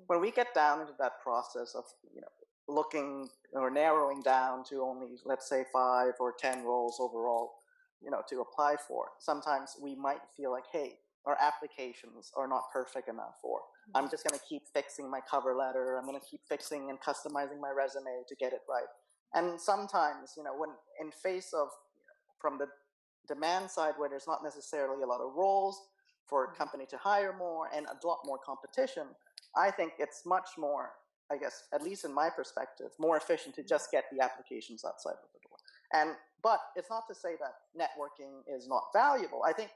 when we get down into that process of, looking or narrowing down to only, let's say, 5 or 10 roles overall, to apply for, sometimes we might feel like, hey, our applications are not perfect enough, or I'm just going to keep fixing my cover letter, I'm going to keep fixing and customizing my resume to get it right. And sometimes, when in face of, from the demand side, where there's not necessarily a lot of roles for a company to hire more and a lot more competition, I think it's much more, I guess, at least in my perspective, more efficient to just get the applications outside of the door. But it's not to say that networking is not valuable. I think,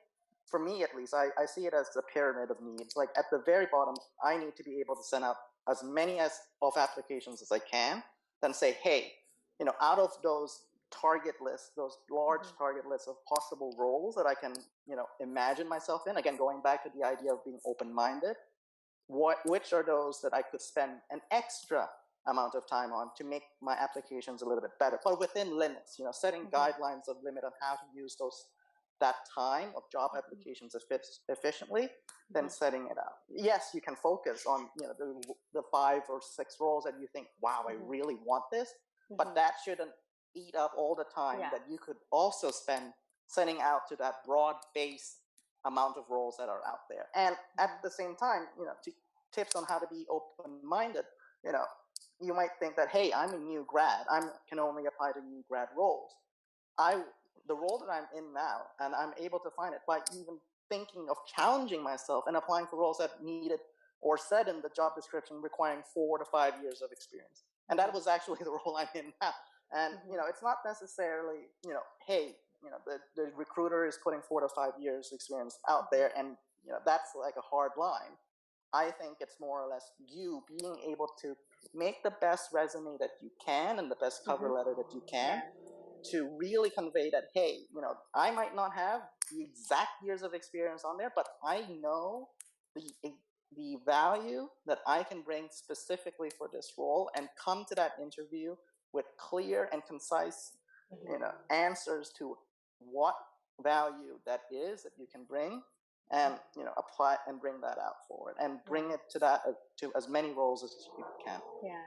for me at least, I see it as a pyramid of needs. Like, at the very bottom, I need to be able to send out as many of applications as I can, then say, hey, out of those target lists, those large target lists of possible roles that I can, imagine myself in, again, going back to the idea of being open-minded, which are those that I could spend an extra amount of time on to make my applications a little bit better, but within limits, setting guidelines of limit on how to use that time of job applications efficiently, then setting it out. Yes, you can focus on, the 5 or 6 roles that you think, wow, I really want this, but that shouldn't eat up all the time that you could also spend sending out to that broad base amount of roles that are out there. And at the same time, tips on how to be open-minded, you might think that, hey, I'm a new grad, I can only apply to new grad roles. The role that I'm in now, and I'm able to find it by even thinking of challenging myself and applying for roles that needed or said in the job description requiring 4 to 5 years of experience. And that was actually the role I'm in now. And, it's not necessarily, hey, the recruiter is putting 4 to 5 years experience out there, and, that's like a hard line. I think it's more or less you being able to make the best resume that you can and the best cover letter that you can to really convey that, hey, I might not have the exact years of experience on there, but I know the value that I can bring specifically for this role, and come to that interview with clear and concise, answers to what value that is that you can bring, and apply and bring that out forward, and bring it to as many roles as you can. Yeah,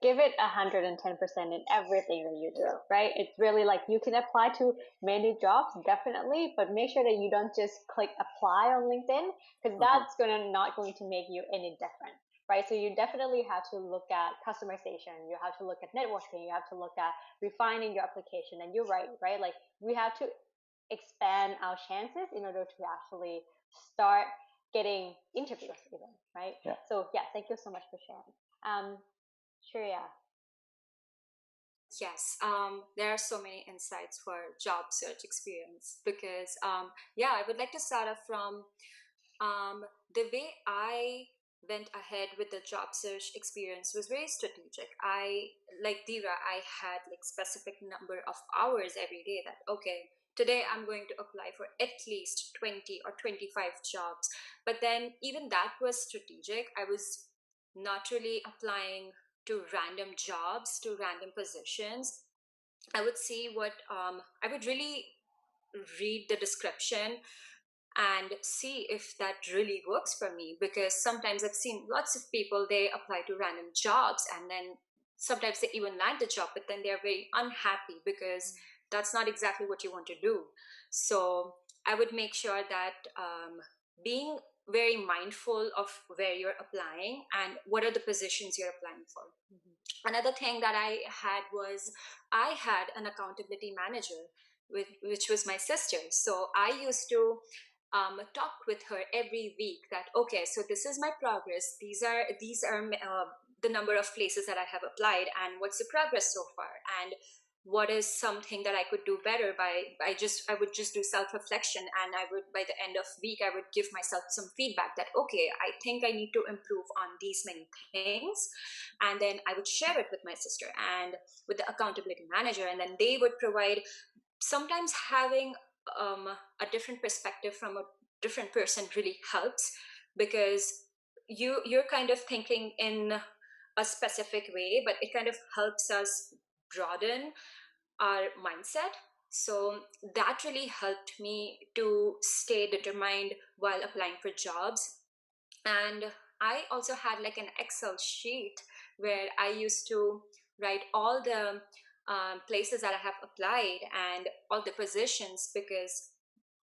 give it 110% in everything that you do, right? It's really like, you can apply to many jobs, definitely, but make sure that you don't just click apply on LinkedIn, because that's not going to make you any different, right? So you definitely have to look at customization, you have to look at networking, you have to look at refining your application. And you're right? Like, we have to expand our chances in order to actually start getting interviews even, right? So thank you so much for sharing. Shreya. Yes, there are so many insights for job search experience, because I would like to start off from the way I went ahead with the job search experience was very strategic. Like Dira, I had like specific number of hours every day that, okay, today I'm going to apply for at least 20 or 25 jobs. But then even that was strategic. I was not really applying to random jobs, to random positions. I would see I would really read the description and see if that really works for me, because sometimes I've seen lots of people, they apply to random jobs and then sometimes they even land the job, but then they're very unhappy because that's not exactly what you want to do. So I would make sure that being very mindful of where you're applying and what are the positions you're applying for. Another thing that I had was I had an accountability manager, which was my sister. So I used to talk with her every week that, okay, so this is my progress. These are the number of places that I have applied, and what's the progress so far, and what is something that I could do better. I would just do self-reflection, and I would, by the end of week, I would give myself some feedback that, okay, I think I need to improve on these many things. And then I would share it with my sister and with the accountability manager, and then they would provide. Sometimes having a different perspective from a different person really helps, because you're kind of thinking in a specific way, but it kind of helps us broaden our mindset. So that really helped me to stay determined while applying for jobs. And I also had like an Excel sheet where I used to write all the places that I have applied and all the positions, because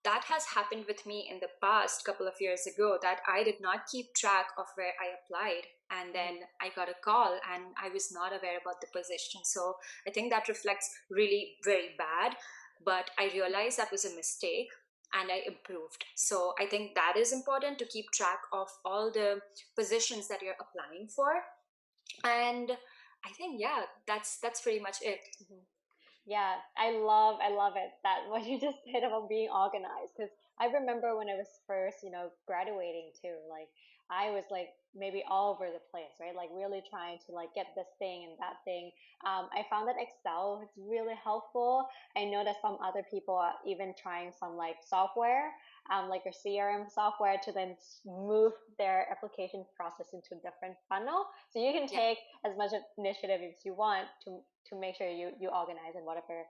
that has happened with me in the past couple of years ago that I did not keep track of where I applied. And then I got a call and I was not aware about the position. So I think that reflects really very bad. But I realized that was a mistake and I improved. So I think that is important, to keep track of all the positions that you're applying for. And I think, yeah, that's pretty much it. Yeah, I love it that what you just said about being organized. Because I remember when I was first, graduating too. Like I was like maybe all over the place, right? Like really trying to like get this thing and that thing. I found that Excel is really helpful. I know that some other people are even trying some like software, like a CRM software, to then move their application process into a different funnel. So you can take as much initiative as you want to make sure you organize and whatever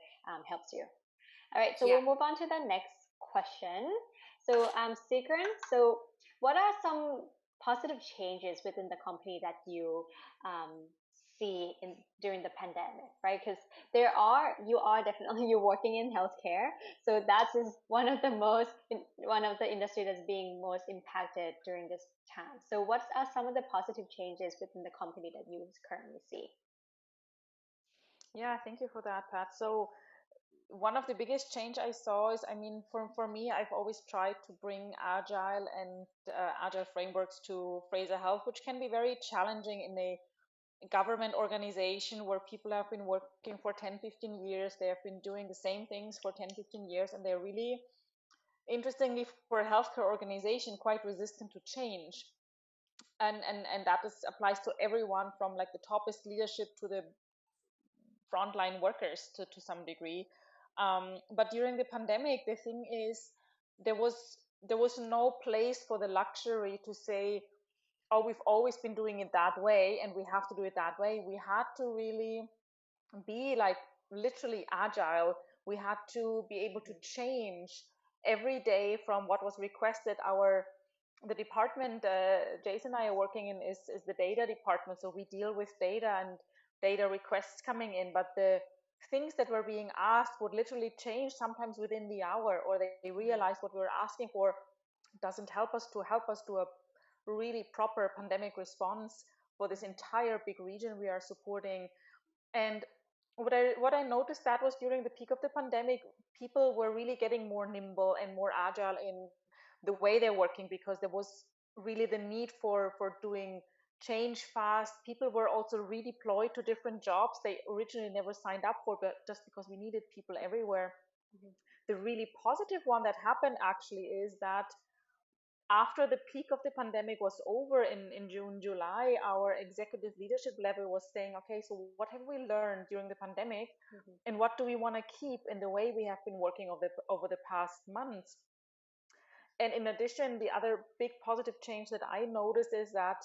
helps you. All right, so we'll move on to the next question. So, Sigrid, so what are some positive changes within the company that you see during the pandemic, right? Because you are definitely, you're working in healthcare, so that's one of the industry that's being most impacted during this time. So, what are some of the positive changes within the company that you currently see? Yeah, thank you for that, Pat. So one of the biggest change I saw is, I mean, for me, I've always tried to bring agile frameworks to Fraser Health, which can be very challenging in a government organization where people have been working for 10, 15 years. They have been doing the same things for 10, 15 years, and they're really, interestingly, for a healthcare organization, quite resistant to change. And that applies to everyone from like the toppest leadership to the frontline workers to some degree. But during the pandemic, the thing is, there was no place for the luxury to say, oh, we've always been doing it that way and we have to do it that way. We had to really be like literally agile. We had to be able to change every day from what was requested. The department Jason and I are working in is the data department, so we deal with data and data requests coming in, but the things that were being asked would literally change sometimes within the hour, or they realize what we were asking for doesn't help us do a really proper pandemic response for this entire big region we are supporting. And what I noticed, that was during the peak of the pandemic, people were really getting more nimble and more agile in the way they're working, because there was really the need for doing change fast. People were also redeployed to different jobs they originally never signed up for, but just because we needed people everywhere. The really positive one that happened actually is that after the peak of the pandemic was over in June, July, our executive leadership level was saying, okay, so what have we learned during the pandemic, and what do we want to keep in the way we have been working over the past months? And in addition, the other big positive change that I noticed is that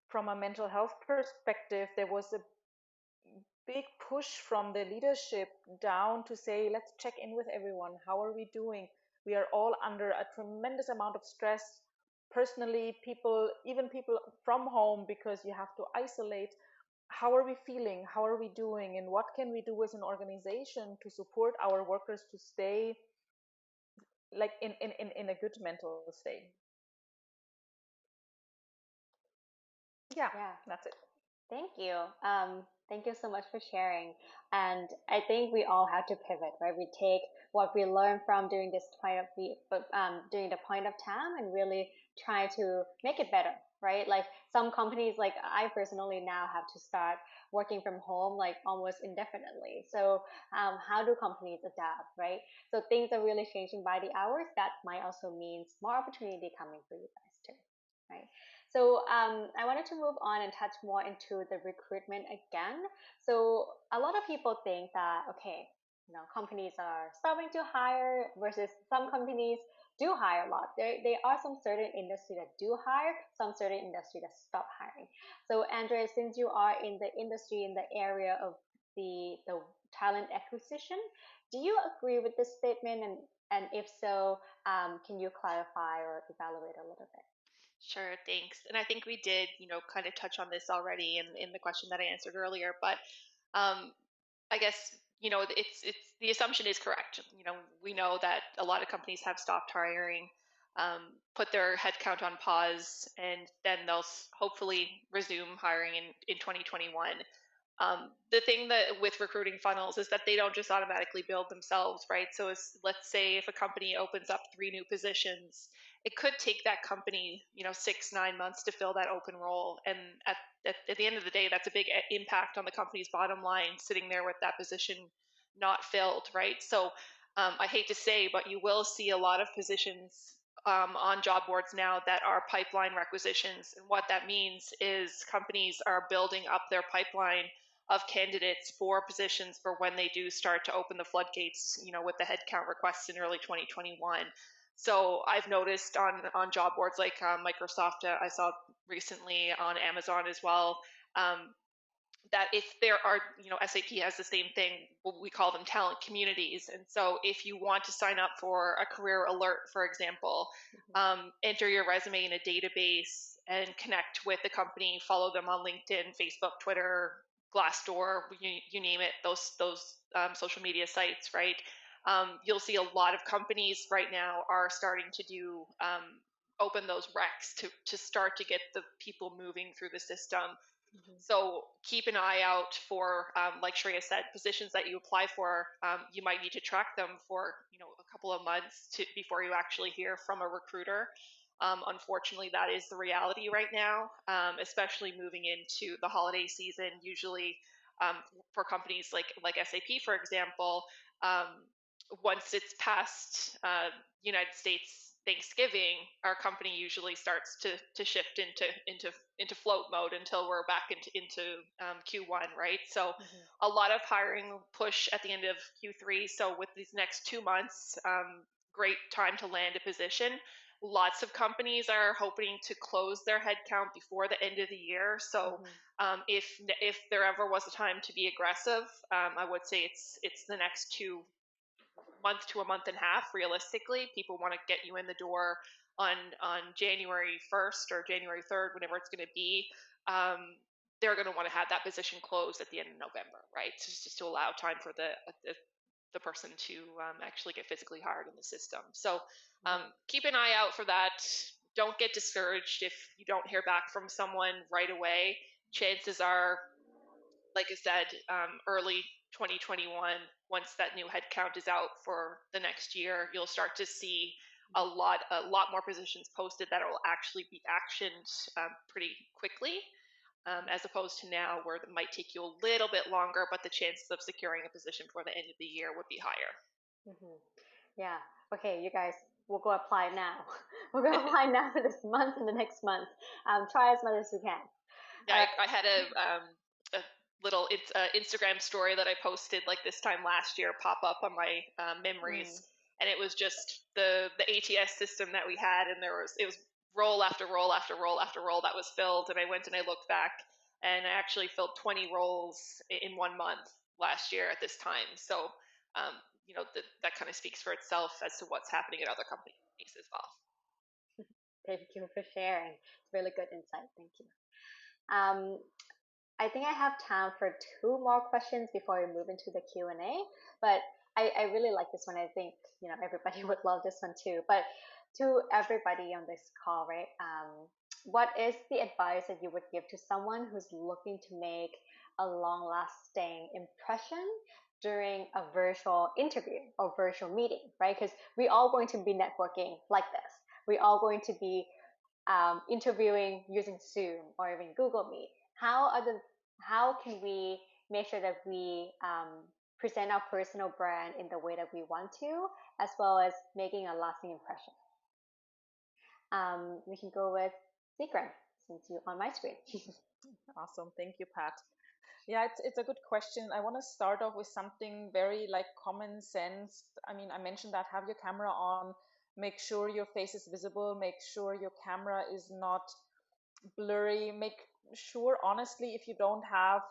from a mental health perspective, there was a big push from the leadership down to say, let's check in with everyone. How are we doing? We are all under a tremendous amount of stress personally, even people from home, because you have to isolate. How are we feeling? How are we doing? And what can we do as an organization to support our workers to stay like in a good mental state? Yeah, that's it. Thank you. Thank you so much for sharing. And I think we all have to pivot, right? We take what we learned from during this during the point of time, and really try to make it better, right? Like some companies, like I personally now have to start working from home like almost indefinitely. So how do companies adapt, right? So things are really changing by the hours. That might also means more opportunity coming for you guys too, right? So I wanted to move on and touch more into the recruitment again. So a lot of people think that, okay, companies are starting to hire versus some companies do hire a lot. There are some certain industry that do hire, some certain industry that stop hiring. So Andrea, since you are in the industry, in the area of the talent acquisition, do you agree with this statement? And if so, can you clarify or evaluate a little bit? Sure, thanks. And I think we did, kind of touch on this already in the question that I answered earlier, but I guess, it's the assumption is correct. We know that a lot of companies have stopped hiring, put their headcount on pause, and then they'll hopefully resume hiring in 2021. The thing that with recruiting funnels is that they don't just automatically build themselves, right? So let's say if a company opens up 3 new positions, it could take that company, 6-9 months to fill that open role. And at the end of the day, that's a big impact on the company's bottom line, sitting there with that position not filled, right? So I hate to say, but you will see a lot of positions on job boards now that are pipeline requisitions. And what that means is companies are building up their pipeline of candidates for positions for when they do start to open the floodgates, with the headcount requests in early 2021. So I've noticed on job boards like Microsoft, I saw recently on Amazon as well, that if there are, SAP has the same thing, we call them talent communities. And so if you want to sign up for a career alert, for example, enter your resume in a database and connect with the company, follow them on LinkedIn, Facebook, Twitter, Glassdoor, you name it, those social media sites, right? You'll see a lot of companies right now are starting to do open those recs to start to get the people moving through the system. So keep an eye out for, like Shreya said, positions that you apply for. You might need to track them for a couple of months before you actually hear from a recruiter. Unfortunately, that is the reality right now, especially moving into the holiday season. Usually, for companies like SAP, for example, once it's past United States Thanksgiving, our company usually starts to shift into float mode until we're back into Q1, right? So a lot of hiring push at the end of Q3. So with these next 2 months, great time to land a position. Lots of companies are hoping to close their headcount before the end of the year. So if there ever was a time to be aggressive, I would say it's the next 2 month to a month and a half. Realistically, people want to get you in the door on January 1st or January 3rd, whenever it's going to be. They're going to want to have that position closed at the end of November, right? So just to allow time for the person to actually get physically hired in the system. So keep an eye out for that. Don't get discouraged if you don't hear back from someone right away. Chances are, like I said, early 2021, once that new headcount is out for the next year, you'll start to see a lot more positions posted that will actually be actioned pretty quickly, as opposed to now where it might take you a little bit longer, but the chances of securing a position before the end of the year would be higher. Yeah. Okay, you guys, we'll go apply now. We'll go apply now for this month and the next month. Try as much as we can. Yeah, I had a little Instagram story that I posted like this time last year pop up on my memories, and it was just the ATS system that we had, and it was roll after roll after roll after roll that was filled, and I went and I looked back, and I actually filled 20 roles in 1 month last year at this time. So that kind of speaks for itself as to what's happening in other companies as well. Thank you for sharing. It's really good insight. Thank you. I think I have time for 2 more questions before we move into the Q&A, but I really like this one. I think, everybody would love this one too. But to everybody on this call, right? What is the advice that you would give to someone who's looking to make a long-lasting impression during a virtual interview or virtual meeting, right? Because we're all going to be networking like this. We're all going to be interviewing using Zoom or even Google Meet. How can we make sure that we present our personal brand in the way that we want to, as well as making a lasting impression? We can go with Sigrid, since you're on my screen. Awesome. Thank you, Pat. Yeah, it's a good question. I want to start off with something very common sense. I mean, I mentioned that have your camera on, make sure your face is visible, make sure your camera is not blurry, make sure, honestly, if you don't have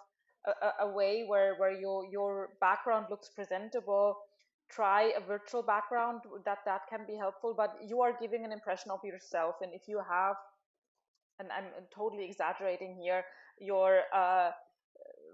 a way where your background looks presentable, try a virtual background. That can be helpful, but you are giving an impression of yourself. And if you have, and I'm totally exaggerating here, your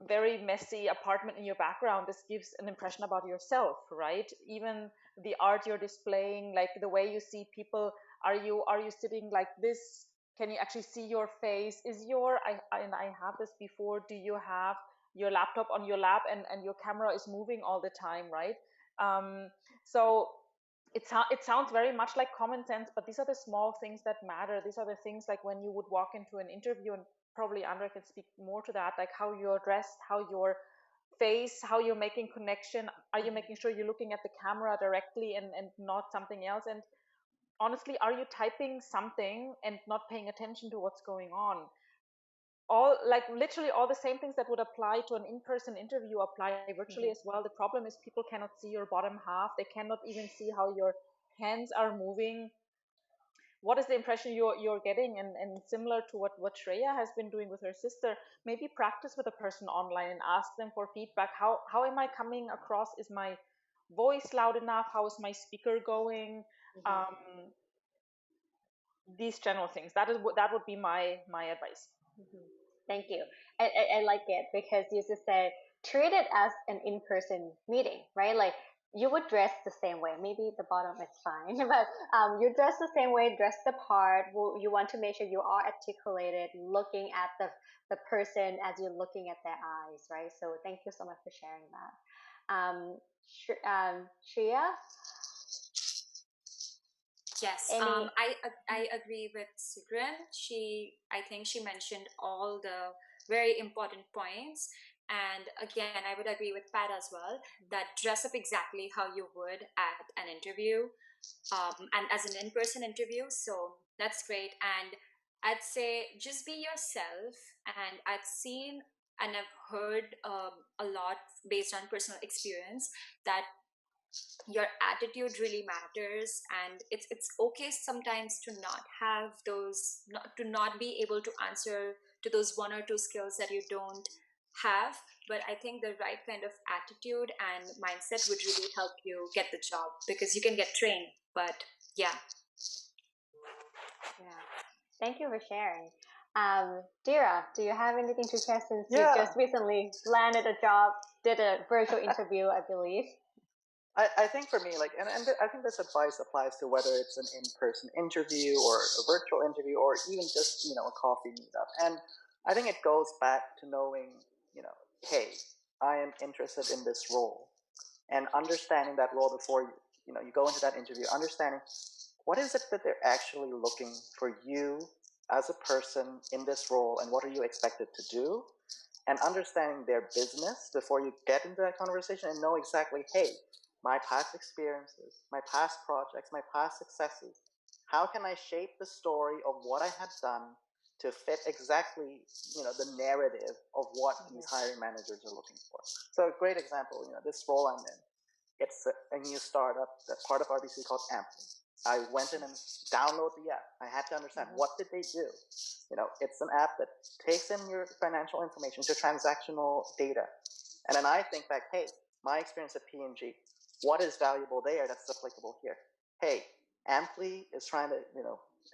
very messy apartment in your background, this gives an impression about yourself, right? Even the art you're displaying, like the way you see people, are you sitting like this? Can you actually see your face? And I have this before, do you have your laptop on your lap and your camera is moving all the time, right? So it sounds very much like common sense, but these are the small things that matter. These are the things like when you would walk into an interview, and probably Andre can speak more to that, like how you're dressed, how your face, how you're making connection. Are you making sure you're looking at the camera directly and not something else? And honestly, are you typing something and not paying attention to what's going on? Literally all the same things that would apply to an in-person interview apply virtually as well. The problem is people cannot see your bottom half. They cannot even see how your hands are moving. What is the impression you're getting? And similar to what Shreya has been doing with her sister, maybe practice with a person online and ask them for feedback. How am I coming across? Is my voice loud enough? How is my speaker going? These general things. That would be my advice. Thank you. I like it because you just said treat it as an in-person meeting, right? Like you would dress the same way. Maybe the bottom is fine, but you dress the same way, dress the part. You want to make sure you are articulated, looking at the person as you're looking at their eyes, right? So thank you so much for sharing that. Shreya? Yes, I agree with Sigrid. I think she mentioned all the very important points. And again, I would agree with Pat as well, that dress up exactly how you would at an interview, and as an in-person interview. So that's great. And I'd say just be yourself. And I've seen and I've heard a lot based on personal experience that your attitude really matters, and it's okay sometimes to not have to not be able to answer to those 1 or 2 skills that you don't have. But I think the right kind of attitude and mindset would really help you get the job, because you can get trained, but yeah. Thank you for sharing. Dira, do you have anything to share since you just recently landed a job, did a virtual interview, I believe? I think for me, and I think this advice applies to whether it's an in-person interview or a virtual interview or even just, a coffee meetup. And I think it goes back to knowing, hey, I am interested in this role, and understanding that role before you go into that interview, understanding what is it that they're actually looking for you as a person in this role, and what are you expected to do, and understanding their business before you get into that conversation, and know exactly, hey, my past experiences, my past projects, my past successes. How can I shape the story of what I had done to fit exactly, the narrative of what these hiring managers are looking for? So a great example, this role I'm in, it's a new startup that's part of RBC called Ampli. I went in and downloaded the app. I had to understand what did they do. It's an app that takes in your financial information to transactional data. And then I think back, hey, my experience at P&G, what is valuable there that's applicable here? Hey, Ampli is trying to,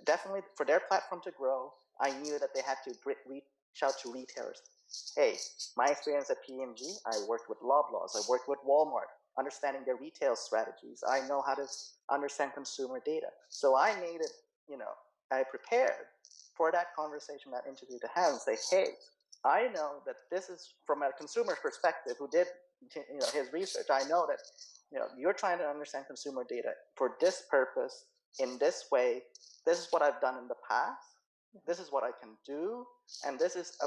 definitely for their platform to grow, I knew that they had to reach out to retailers. Hey, my experience at P&G, I worked with Loblaws, I worked with Walmart, understanding their retail strategies. I know how to understand consumer data. So I made it, I prepared for that conversation, that interview to have and say, hey, I know that this is from a consumer perspective who did his research. I know that you're trying to understand consumer data for this purpose in this way. This is what I've done in the past. This is what I can do, and this is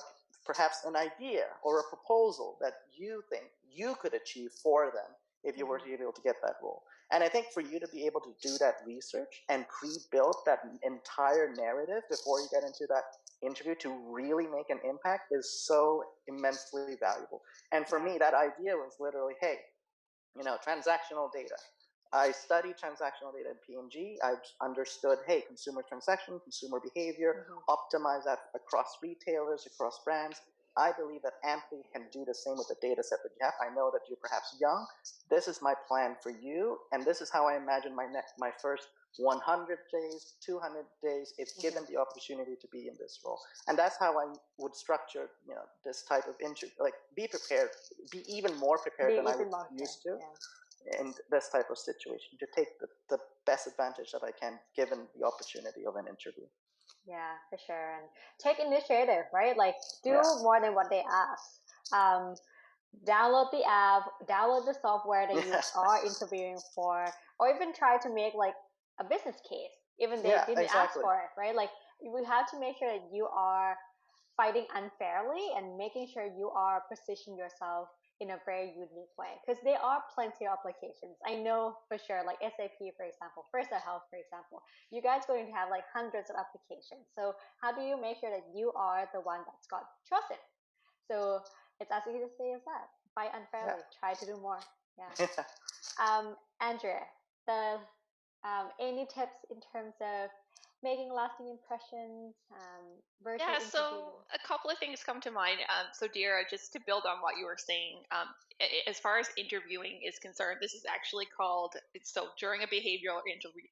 perhaps an idea or a proposal that you think you could achieve for them if you were to be able to get that role. And I think for you to be able to do that research and pre-build that entire narrative before you get into that interview to really make an impact is so immensely valuable. And for me, that idea was literally, hey, transactional data. I studied transactional data in P&G. I understood, hey, consumer transaction, consumer behavior, optimize that across retailers, across brands. I believe that Ampli can do the same with the data set that you have. I know that you're perhaps young. This is my plan for you, and this is how I imagine my first 100 days, 200 days, if given the opportunity to be in this role. And that's how I would structure, this type of interview. Like, be prepared, be even more prepared than I was used to. In this type of situation, to take the best advantage that I can given the opportunity of an interview. Yeah, for sure. And take initiative, right? Like, do more than what they ask. Download the app, download the software that you are interviewing for, or even try to make like a business case, even they didn't ask for it, right? Like, we have to make sure that you are fighting unfairly and making sure you are positioning yourself in a very unique way, because there are plenty of applications. I know for sure, like SAP, for example, First Health, for example, you guys are going to have like hundreds of applications. So how do you make sure that you are the one that's got trusted? So it's as easy to say as that. Fight unfairly. Try to do more. Yeah. Andrea, any tips in terms of making lasting impressions, virtual interviews? So a couple of things come to mind. So Dira, just to build on what you were saying, as far as interviewing is concerned, this is actually called, so during a behavioral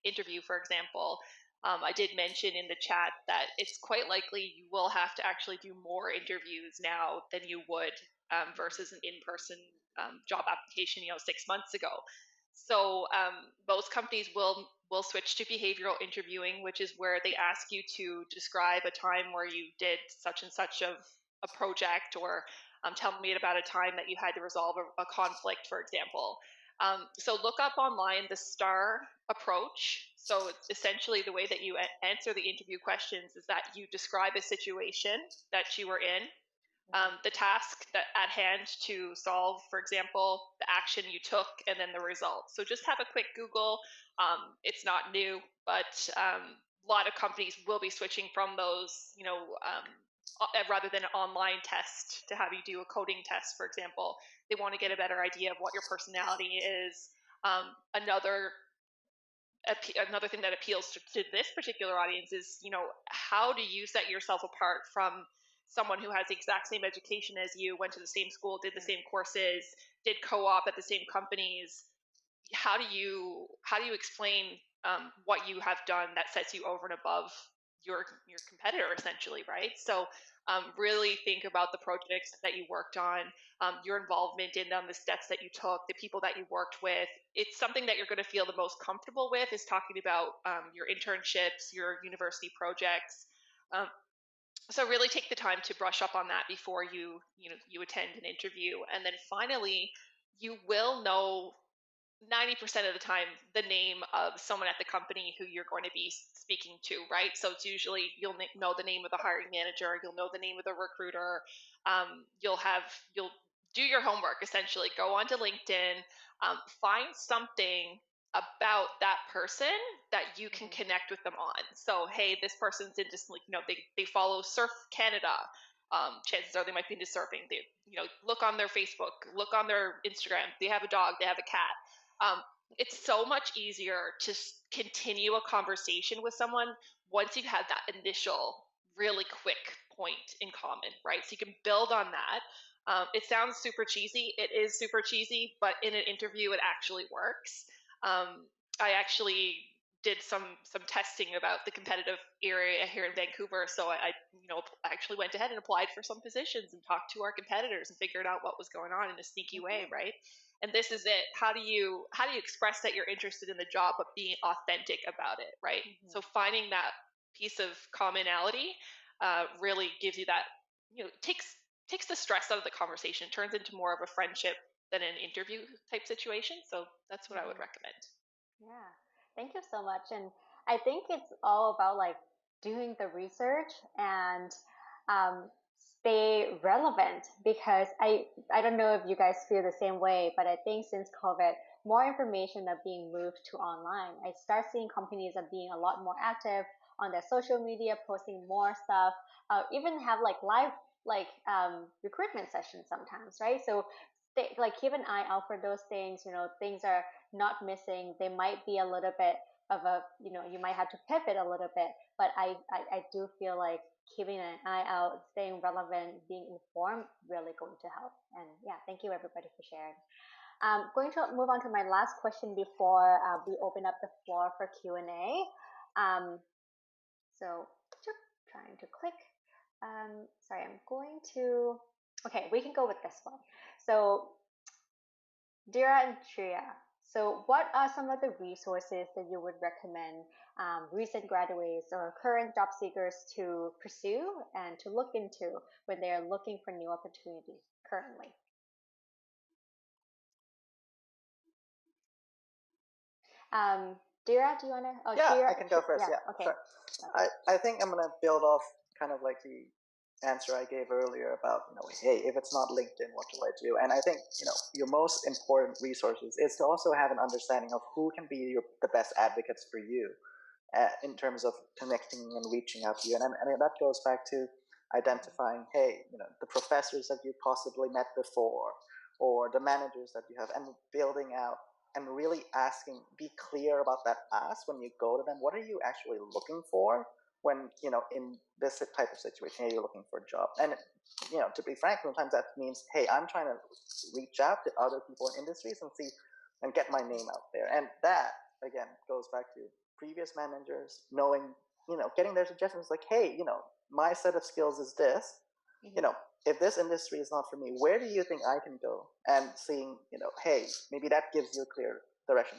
interview, for example, I did mention in the chat that it's quite likely you will have to actually do more interviews now than you would versus an in-person job application, 6 months ago. So most companies will switch to behavioral interviewing, which is where they ask you to describe a time where you did such and such of a project, or tell me about a time that you had to resolve a conflict, for example. So look up online the STAR approach. So it's essentially the way that you answer the interview questions is that you describe a situation that you were in, the task that at hand to solve, for example, the action you took, and then the result. So just have a quick Google. It's not new, but a lot of companies will be switching from those, rather than an online test to have you do a coding test, for example. They want to get a better idea of what your personality is. Another thing that appeals to this particular audience is, how do you set yourself apart from someone who has the exact same education as you, went to the same school, did the same courses, did co-op at the same companies? How do you explain what you have done that sets you over and above your competitor, essentially, right? So really think about the projects that you worked on, your involvement in them, the steps that you took, the people that you worked with. It's something that you're going to feel the most comfortable with, is talking about your internships, your university projects. So really take the time to brush up on that before you attend an interview. And then finally, you will know 90% of the time the name of someone at the company who you're going to be speaking to, right? So it's usually, you'll know the name of the hiring manager, you'll know the name of the recruiter, do your homework, essentially. Go onto LinkedIn, find something about that person that you can connect with them on. So, hey, this person's into, they follow Surf Canada. Chances are they might be into surfing. They, look on their Facebook, look on their Instagram. They have a dog, they have a cat. It's so much easier to continue a conversation with someone once you've had that initial really quick point in common, right? So you can build on that. It sounds super cheesy. It is super cheesy, but in an interview, it actually works. I actually did some testing about the competitive area here in Vancouver, so I actually went ahead and applied for some positions and talked to our competitors and figured out what was going on in a sneaky way, right? And this is it. How do you express that you're interested in the job but being authentic about it, right? So finding that piece of commonality really gives you that, takes the stress out of the conversation, turns into more of a friendship than an interview type situation. So that's what I would recommend. Yeah, thank you so much. And I think it's all about like doing the research and stay relevant, because I don't know if you guys feel the same way, but I think since COVID, more information are being moved to online. I start seeing companies are being a lot more active on their social media, posting more stuff, even have like live recruitment sessions sometimes, right? So keep an eye out for those things. Things are not missing. They might be a little bit of a, you might have to pivot a little bit, but I do feel like keeping an eye out, staying relevant, being informed, really going to help. And yeah, thank you everybody for sharing. Going to move on to my last question before we open up the floor for Q&A. So trying to click. Sorry, I'm going to, okay, we can go with this one. So Dira and Shreya, so what are some of the resources that you would recommend recent graduates or current job seekers to pursue and to look into when they're looking for new opportunities currently? Dira, do you want to? Oh, yeah, Shreya, I can go first. Yeah, okay. Sorry. I think I'm gonna build off kind of like the answer I gave earlier about, hey, if it's not LinkedIn, what do I do? And I think, your most important resources is to also have an understanding of who can be the best advocates for you in terms of connecting and reaching out to you. And that goes back to identifying, hey, the professors that you possibly met before, or the managers that you have, and building out and really asking, be clear about that ask when you go to them. What are you actually looking for? When, in this type of situation, you're looking for a job. And, to be frank, sometimes that means, hey, I'm trying to reach out to other people in industries and get my name out there. And that, again, goes back to previous managers knowing, getting their suggestions like, hey, my set of skills is this. If this industry is not for me, where do you think I can go? And seeing, hey, maybe that gives you a clear direction.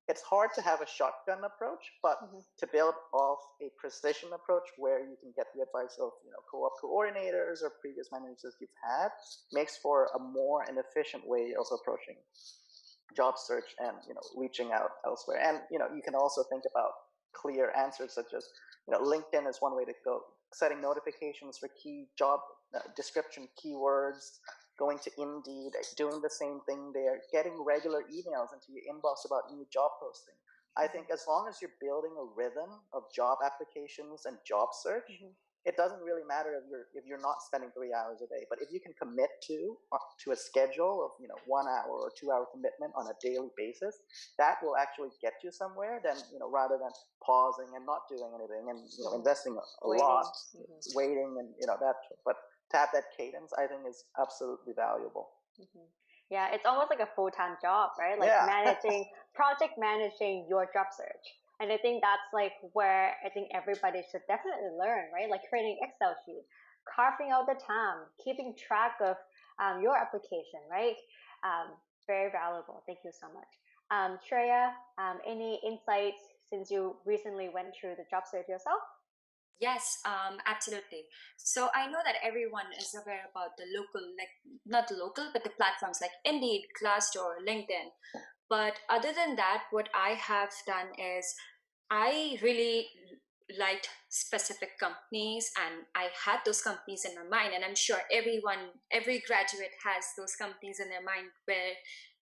It's hard to have a shotgun approach, but to build off a precision approach where you can get the advice of co-op coordinators or previous managers you've had makes for a more and efficient way of approaching job search and reaching out elsewhere. And you can also think about clear answers, such as LinkedIn is one way to go. Setting notifications for key job description keywords, going to Indeed, doing the same thing there, getting regular emails into your inbox about new job posting. I think as long as you're building a rhythm of job applications and job search, it doesn't really matter if you're not spending 3 hours a day. But if you can commit to a schedule of 1 hour or 2 hour commitment on a daily basis, that will actually get you somewhere. Then rather than pausing and not doing anything and investing a lot, waiting and that. But to have that cadence, I think, is absolutely valuable. Yeah, it's almost like a full-time job, right? Like project managing your job search. And I think that's like where I think everybody should definitely learn, right? Like creating Excel sheet, carving out the time, keeping track of your application, right? Very valuable. Thank you so much. Shreya, any insights since you recently went through the job search yourself? Yes, absolutely. So I know that everyone is aware about the local, like not the local, but the platforms like Indeed, Glassdoor, LinkedIn. But other than that, what I have done is I really liked specific companies, and I had those companies in my mind. And I'm sure every graduate has those companies in their mind where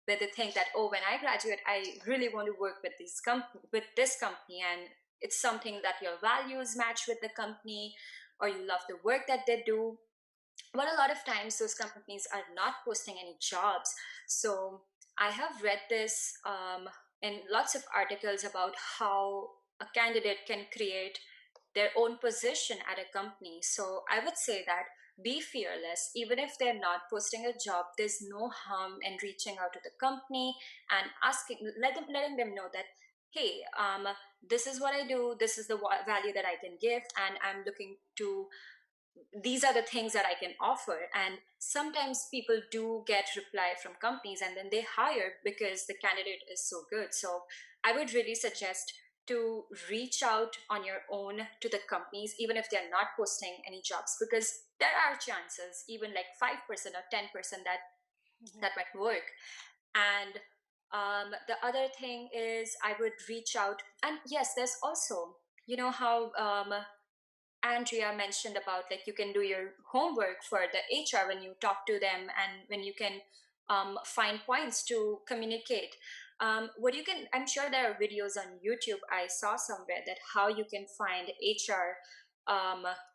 they think that, oh, when I graduate, I really want to work with this company, and it's something that your values match with the company, or you love the work that they do. But a lot of times those companies are not posting any jobs. So I have read this in lots of articles about how a candidate can create their own position at a company. So I would say that be fearless. Even if they're not posting a job, there's no harm in reaching out to the company and letting them know that, hey, this is what I do, this is the value that I can give, and I'm looking to, these are the things that I can offer. And sometimes people do get reply from companies and then they hire because the candidate is so good. So I would really suggest to reach out on your own to the companies, even if they're not posting any jobs, because there are chances, even like 5% or 10%, that might work. And the other thing is I would reach out. And yes, there's also, you know how Andrea mentioned about, like, you can do your homework for the HR when you talk to them, and when you can find points to communicate. What you can, I'm sure there are videos on YouTube. I saw somewhere that how you can find HR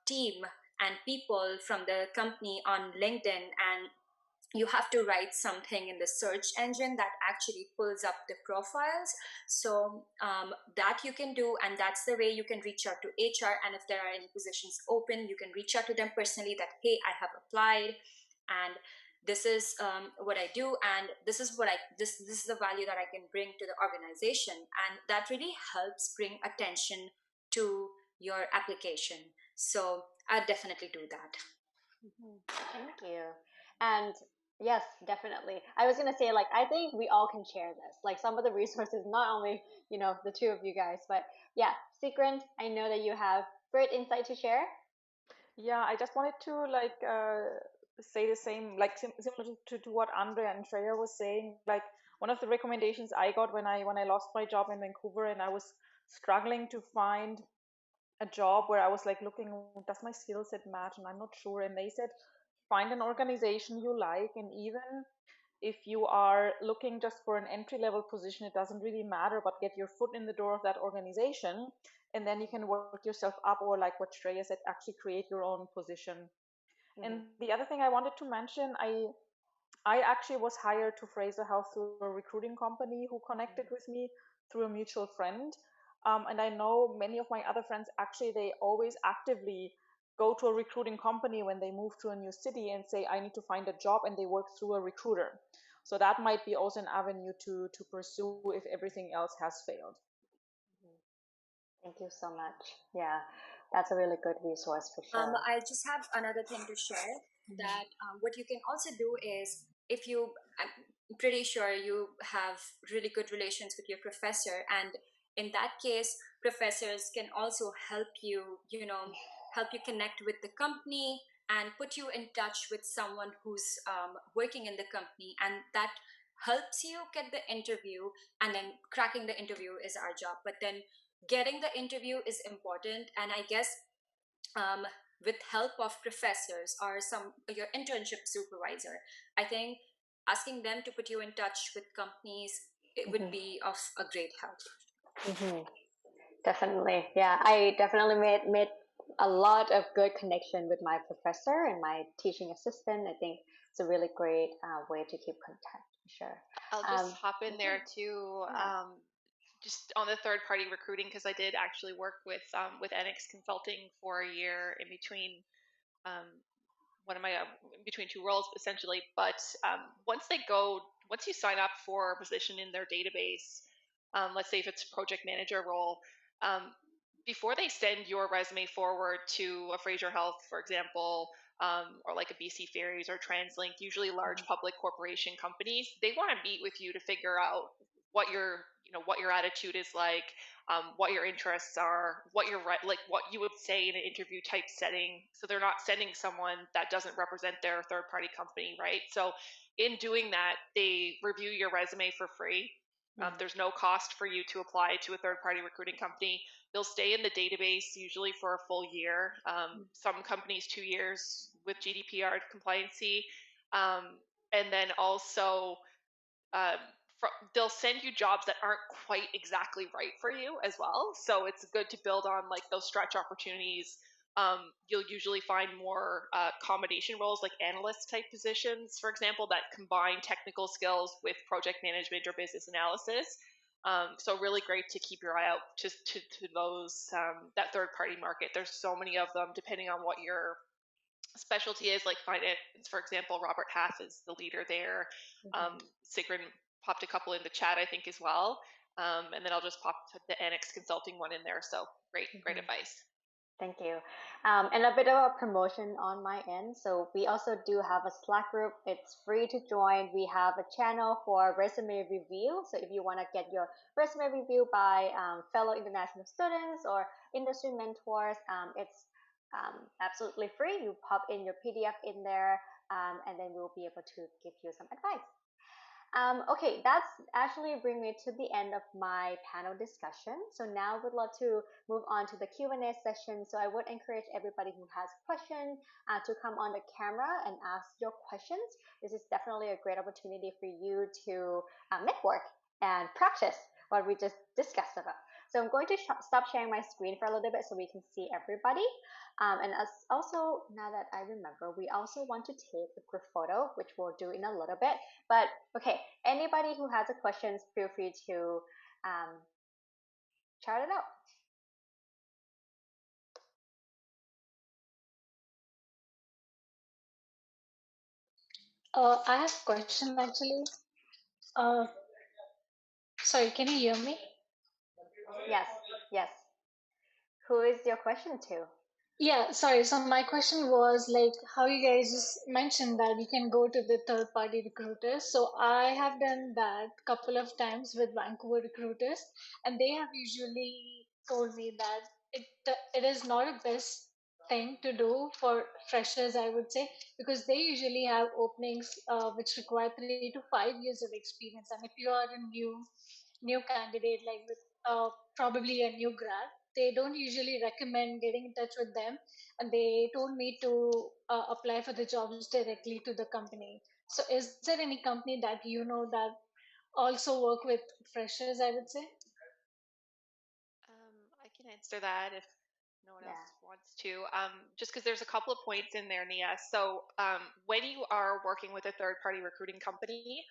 team and people from the company on LinkedIn, and you have to write something in the search engine that actually pulls up the profiles. So that you can do, and that's the way you can reach out to HR. And if there are any positions open, you can reach out to them personally that, hey, I have applied, and this is what I do, and this is what this is the value that I can bring to the organization. And that really helps bring attention to your application. So I definitely do that. Thank you. And yes, definitely. I was gonna say, like, I think we all can share this. Like, some of the resources, not only the two of you guys, but yeah, Secret, I know that you have great insight to share. Yeah, I just wanted to say the same, like similar to what Andrea and Shreya was saying. Like, one of the recommendations I got when I lost my job in Vancouver and I was struggling to find a job where I was like looking, does my skill set match? And I'm not sure. And they said, find an organization you like, and even if you are looking just for an entry level position, it doesn't really matter, but get your foot in the door of that organization, and then you can work yourself up, or like what Shreya said, actually create your own position. And the other thing I wanted to mention, I actually was hired to Fraser Health through a recruiting company who connected with me through a mutual friend. And I know many of my other friends, actually, they always actively go to a recruiting company when they move to a new city and say, I need to find a job, and they work through a recruiter. So that might be also an avenue to pursue if everything else has failed. Thank you so much. Yeah, that's a really good resource for sure. I just have another thing to share, that what you can also do is, if you, I'm pretty sure you have really good relations with your professor, and in that case, professors can also help you, help you connect with the company and put you in touch with someone who's working in the company, and that helps you get the interview. And then cracking the interview is our job, but then getting the interview is important. And I guess um, with help of professors or your internship supervisor, I think asking them to put you in touch with companies, it would be of a great help. Definitely. Yeah, I definitely made a lot of good connection with my professor and my teaching assistant. I think it's a really great way to keep contact, for sure. I'll just hop in there too. Just on the third party recruiting, because I did actually work with NX Consulting for a year in between one of my in between two roles, essentially. But once you sign up for a position in their database, let's say if it's a project manager role, before they send your resume forward to a Fraser Health, for example, or like a BC Ferries or TransLink, usually large public corporation companies, they want to meet with you to figure out what your attitude is like, what your interests are, what you would say in an interview type setting. So they're not sending someone that doesn't represent their third party company, right? So in doing that, they review your resume for free. There's no cost for you to apply to a third-party recruiting company. They'll stay in the database usually for a full year. Some companies 2 years with GDPR compliancy, and then also um, they'll send you jobs that aren't quite exactly right for you as well. So it's good to build on like those stretch opportunities. You'll usually find more accommodation roles like analyst type positions, for example, that combine technical skills with project management or business analysis. So really great to keep your eye out to those that third party market. There's so many of them depending on what your specialty is, like finance, for example. Robert Half is the leader there. Sigrun popped a couple in the chat, I think, as well. And then I'll just pop the Annex Consulting one in there. So great advice. Thank you. And a bit of a promotion on my end. So we also do have a Slack group. It's free to join. We have a channel for resume review. So if you want to get your resume review by fellow international students or industry mentors, it's absolutely free. You pop in your PDF in there, and then we'll be able to give you some advice. Okay, that's actually bring me to the end of my panel discussion. So now I would love to move on to the Q&A session. So I would encourage everybody who has questions to come on the camera and ask your questions. This is definitely a great opportunity for you to network and practice what we just discussed about. So I'm going to stop sharing my screen for a little bit so we can see everybody. And also, now that I remember, we also want to take a group photo, which we'll do in a little bit. But okay, anybody who has a questions, feel free to shout it out. I have a question actually. Sorry, can you hear me? Yes, yes. Who is your question to? Yeah, sorry. So my question was like how you guys just mentioned that you can go to the third party recruiters. So I have done that couple of times with Vancouver recruiters, and they have usually told me that it is not a best thing to do for freshers, I would say, because they usually have openings which require 3 to 5 years of experience, and if you are a new candidate like with probably a new grad, they don't usually recommend getting in touch with them, and they told me to apply for the jobs directly to the company. So is there any company that you know that also work with freshers, I would say? I can answer that if no one else wants to. Just because there's a couple of points in there, Nia. So when you are working with a third-party recruiting company,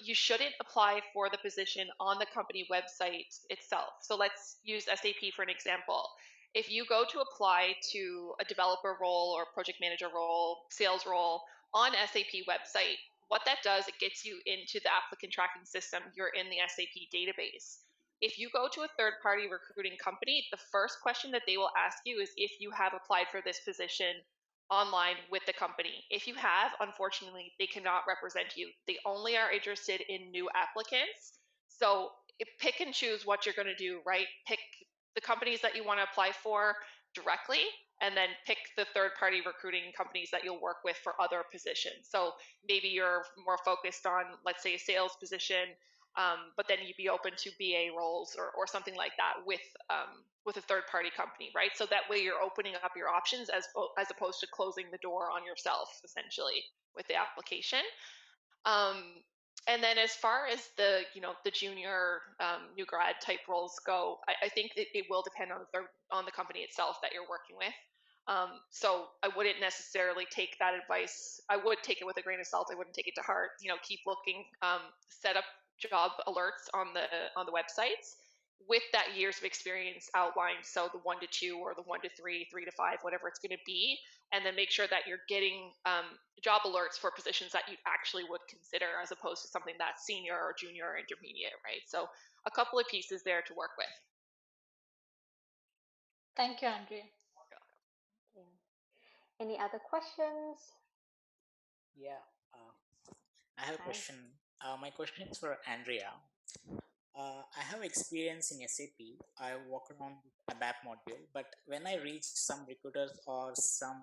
you shouldn't apply for the position on the company website itself. So let's use SAP for an example. If you go to apply to a developer role or project manager role, sales role on SAP website, what that does, it gets you into the applicant tracking system. You're in the SAP database. If you go to a third-party recruiting company, the first question that they will ask you is if you have applied for this position online with the company. If you have, unfortunately, they cannot represent you. They only are interested in new applicants. So pick and choose what you're going to do, right? Pick the companies that you want to apply for directly, and then pick the third-party recruiting companies that you'll work with for other positions. So maybe you're more focused on, let's say, a sales position, but then you'd be open to BA roles or something like that with a third-party company, right? So that way you're opening up your options as opposed to closing the door on yourself, essentially, with the application. And then as far as the junior new grad type roles go, I think it will depend on the company itself that you're working with. So I wouldn't necessarily take that advice. I would take it with a grain of salt. I wouldn't take it to heart. Keep looking. Set up job alerts on the websites with that years of experience outlined. So the 1 to 2 or the 1 to 3, 3 to 5, whatever it's going to be, and then make sure that you're getting job alerts for positions that you actually would consider, as opposed to something that's senior or junior or intermediate, right? So a couple of pieces there to work with. Thank you, Andrea. Any other questions? Yeah, I have a question. My question is for Andrea. I have experience in SAP. I work on a BAP module, but when I reach some recruiters or some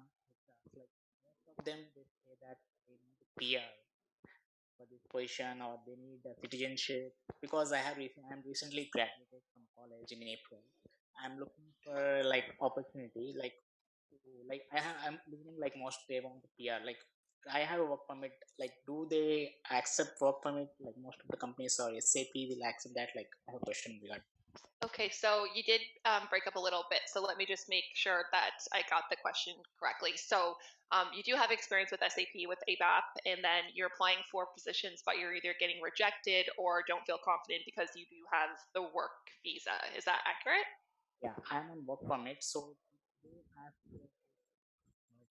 like most of them, they say that they need PR for this position or they need a citizenship, because I'm recently graduated from college in April. I'm looking for like opportunity, like I'm listening like most they want the PR. Like I have a work permit. Like do they accept work permit? Like most of the companies or SAP will accept that. Like I have a question regarding. Okay, so you did break up a little bit, so let me just make sure that I got the question correctly. So you do have experience with SAP, with ABAP, and then you're applying for positions, but you're either getting rejected or don't feel confident because you do have the work visa. Is that accurate? Yeah, I'm on work permit, so they ask for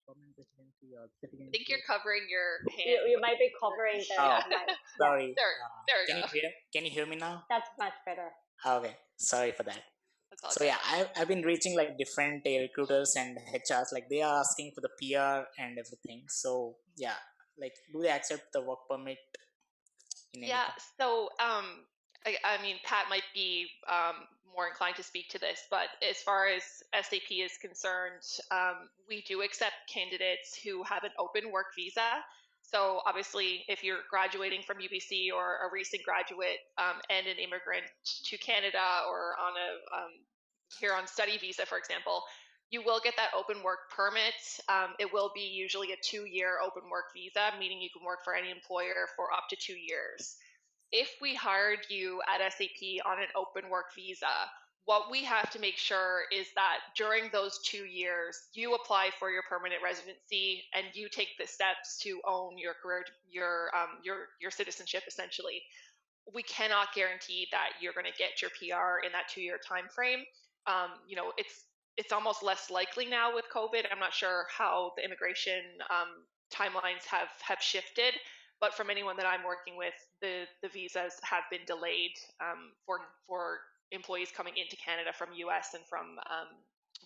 permanent residency or I think citizenship. you're covering your You, hand. you might be covering the Oh, mic. Yeah, sorry. There we go. Can you hear me now? that's much better. Okay, sorry for that. That's all So good. yeah, I've been reaching like different recruiters and HRs. Like they are asking for the PR and everything. So yeah, like do they accept the work permit in any Yeah, company? so I mean, Pat might be more inclined to speak to this, but as far as SAP is concerned, we do accept candidates who have an open work visa. So obviously, if you're graduating from UBC or a recent graduate and an immigrant to Canada or on a here on study visa, for example, you will get that open work permit. It will be usually a 2-year open work visa, meaning you can work for any employer for up to 2 years. If we hired you at SAP on an open work visa, what we have to make sure is that during those 2 years, you apply for your permanent residency and you take the steps to own your career, your citizenship, essentially. We cannot guarantee that you're going to get your PR in that 2-year time frame. It's almost less likely now with COVID. I'm not sure how the immigration timelines have shifted, but from anyone that I'm working with, the visas have been delayed for employees coming into Canada from US and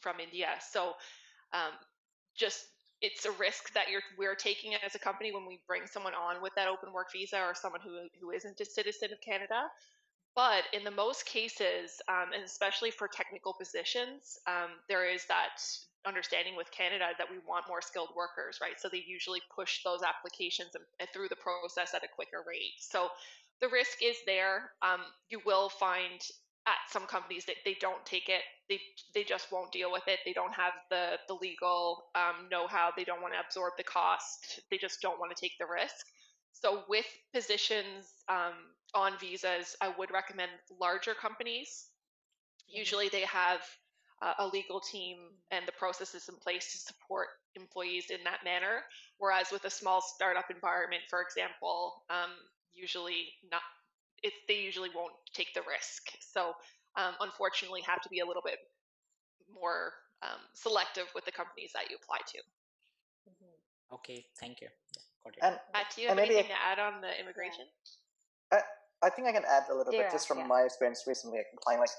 from India. So um, just it's a risk that we're taking as a company when we bring someone on with that open work visa or someone who isn't a citizen of Canada. But in the most cases, and especially for technical positions, there is that understanding with Canada that we want more skilled workers, right? So they usually push those applications and through the process at a quicker rate. So the risk is there. You will find at some companies that they don't take it. They just won't deal with it. They don't have the legal know-how. They don't want to absorb the cost. They just don't want to take the risk. So with positions on visas, I would recommend larger companies. Usually they have a legal team and the processes in place to support employees in that manner. Whereas with a small startup environment, for example, usually not. They usually won't take the risk. So unfortunately, have to be a little bit more selective with the companies that you apply to. Okay, thank you. Yeah, got it. And Do you have maybe anything to add on the immigration? I think I can add a little bit just from Yeah. my experience recently applying. Like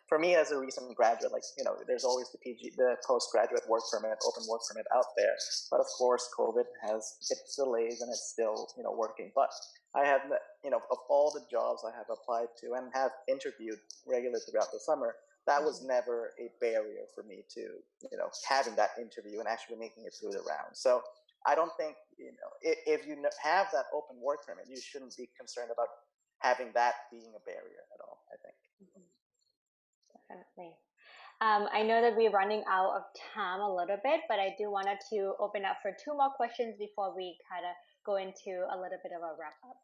for me as a recent graduate, like there's always the postgraduate work permit, open work permit out there. But of course, COVID has its delays and it's still working. But I have of all the jobs I have applied to and have interviewed regularly throughout the summer, that was never a barrier for me to having that interview and actually making it through the round. So I don't think if you have that open work permit, you shouldn't be concerned about having that being a barrier at all, I think. Definitely. I know that we're running out of time a little bit, but I do wanted to open up for 2 more questions before we kind of go into a little bit of a wrap up.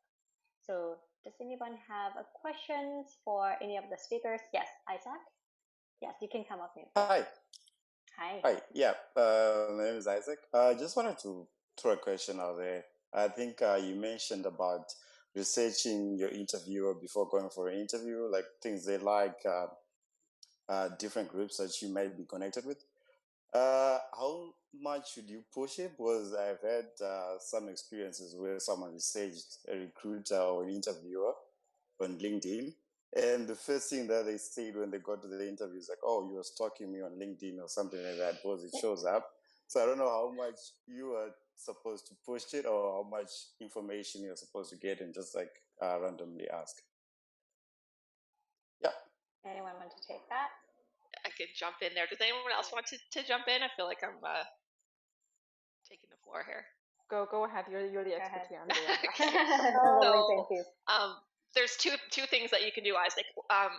So does anyone have a questions for any of the speakers? Yes, Isaac? Yes, you can come up here. Hi. Hi. Hi. Yeah. My name is Isaac. I just wanted to throw a question out there. I think you mentioned about researching your interviewer before going for an interview, like things they like, different groups that you might be connected with. How much should you push it? Because I've had some experiences where someone researched a recruiter or an interviewer on LinkedIn. And the first thing that they said when they got to the interview is like, oh, you were stalking me on LinkedIn or something like that, because it shows up. So I don't know how much you are supposed to push it or how much information you're supposed to get and just like randomly ask. Yeah. Anyone want to take that? I could jump in there. Does anyone else want to jump in? I feel like I'm taking the floor here. Go ahead. You're the expert here, Andrea. On the LinkedIn So, too. there's two things that you can do, Isaac.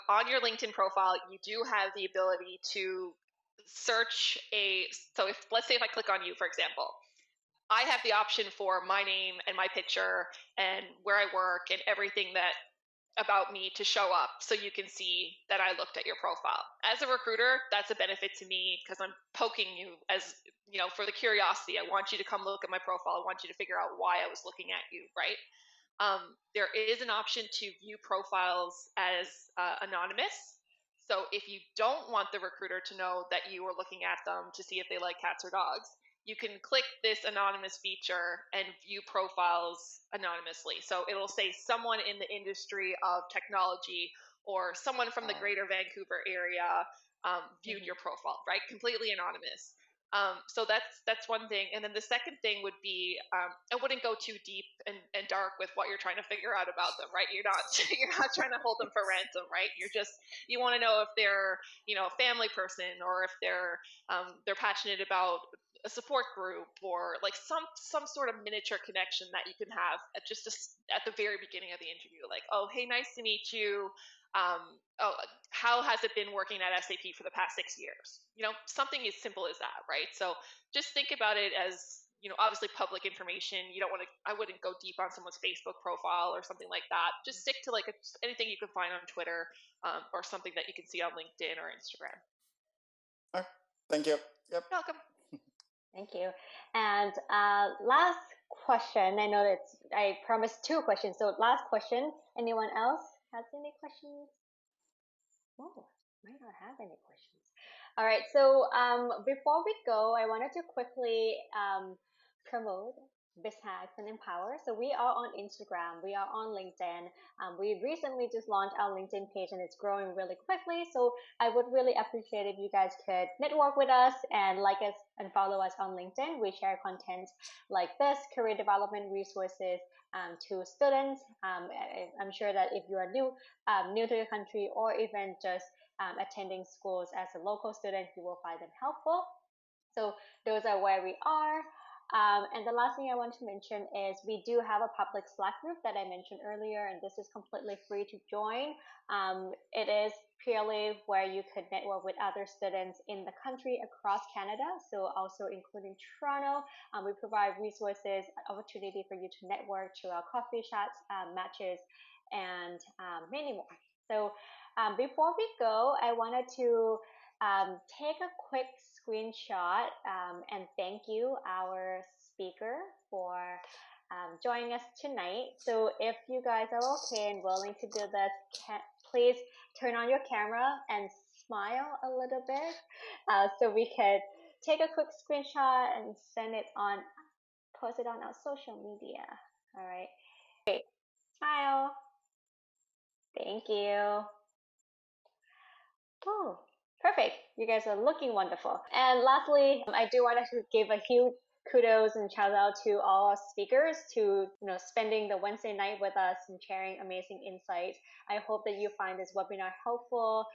On your LinkedIn profile, you do have the ability to search so if, let's say if I click on you, for example, I have the option for my name and my picture and where I work and everything that about me to show up so you can see that I looked at your profile. As a recruiter, that's a benefit to me because I'm poking you as, for the curiosity. I want you to come look at my profile. I want you to figure out why I was looking at you, right? There is an option to view profiles as anonymous. So if you don't want the recruiter to know that you are looking at them to see if they like cats or dogs, you can click this anonymous feature and view profiles anonymously. So it'll say someone in the industry of technology or someone from the greater Vancouver area viewed your profile, right? Completely anonymous. So that's one thing. And then the second thing would be I wouldn't go too deep and dark with what you're trying to figure out about them, right? You're not trying to hold them for ransom, right? You want to know if they're a family person or if they're passionate about a support group or like some sort of miniature connection that you can have at at the very beginning of the interview, like, oh, hey, nice to meet you. Oh, how has it been working at SAP for the past 6 years? Something as simple as that, right? So just think about it as, obviously public information. You don't want to, I wouldn't go deep on someone's Facebook profile or something like that. Just stick to anything you can find on Twitter or something that you can see on LinkedIn or Instagram. Thank you. Yep. Welcome. Thank you. And last question. I know that I promised 2 questions. So last question. Anyone else has any questions? Oh, might not have any questions. All right. So before we go, I wanted to quickly promote BizHacks and Empower. So we are on Instagram. We are on LinkedIn. We recently just launched our LinkedIn page and it's growing really quickly. So I would really appreciate if you guys could network with us and like us and follow us on LinkedIn. We share content like this, career development resources to students. I'm sure that if you are new to the country or even just attending schools as a local student, you will find them helpful. So those are where we are. And the last thing I want to mention is we do have a public Slack group that I mentioned earlier, and this is completely free to join. It is purely where you could network with other students in the country across Canada, so also including Toronto. We provide resources, opportunity for you to network through our coffee chats, matches, and many more. So before we go, I wanted to take a quick screenshot and thank you, our speaker, for joining us tonight. So if you guys are okay and willing to do this, please turn on your camera and smile a little bit so we could take a quick screenshot and send it on, post it on our social media. All right. Great. Smile. Thank you. Oh, perfect. You guys are looking wonderful. And lastly, I do want to give a huge kudos and shout out to all our speakers to spending the Wednesday night with us and sharing amazing insights. I hope that you find this webinar helpful.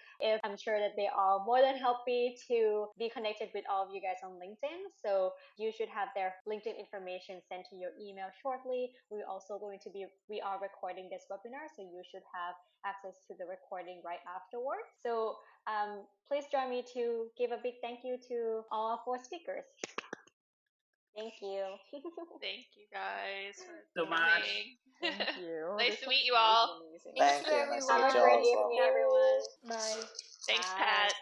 I'm sure that they are more than happy to be connected with all of you guys on LinkedIn. So you should have their LinkedIn information sent to your email shortly. We are recording this webinar, so you should have access to the recording right afterwards. So please join me to give a big thank you to all 4 speakers. Thank you. Thank you guys for So much. coming. Thank you. Nice This to was meet you really all. amazing. Thank you. Nice to Have meet a you great all as well. evening, everyone. Bye. Thanks, Bye. Pat.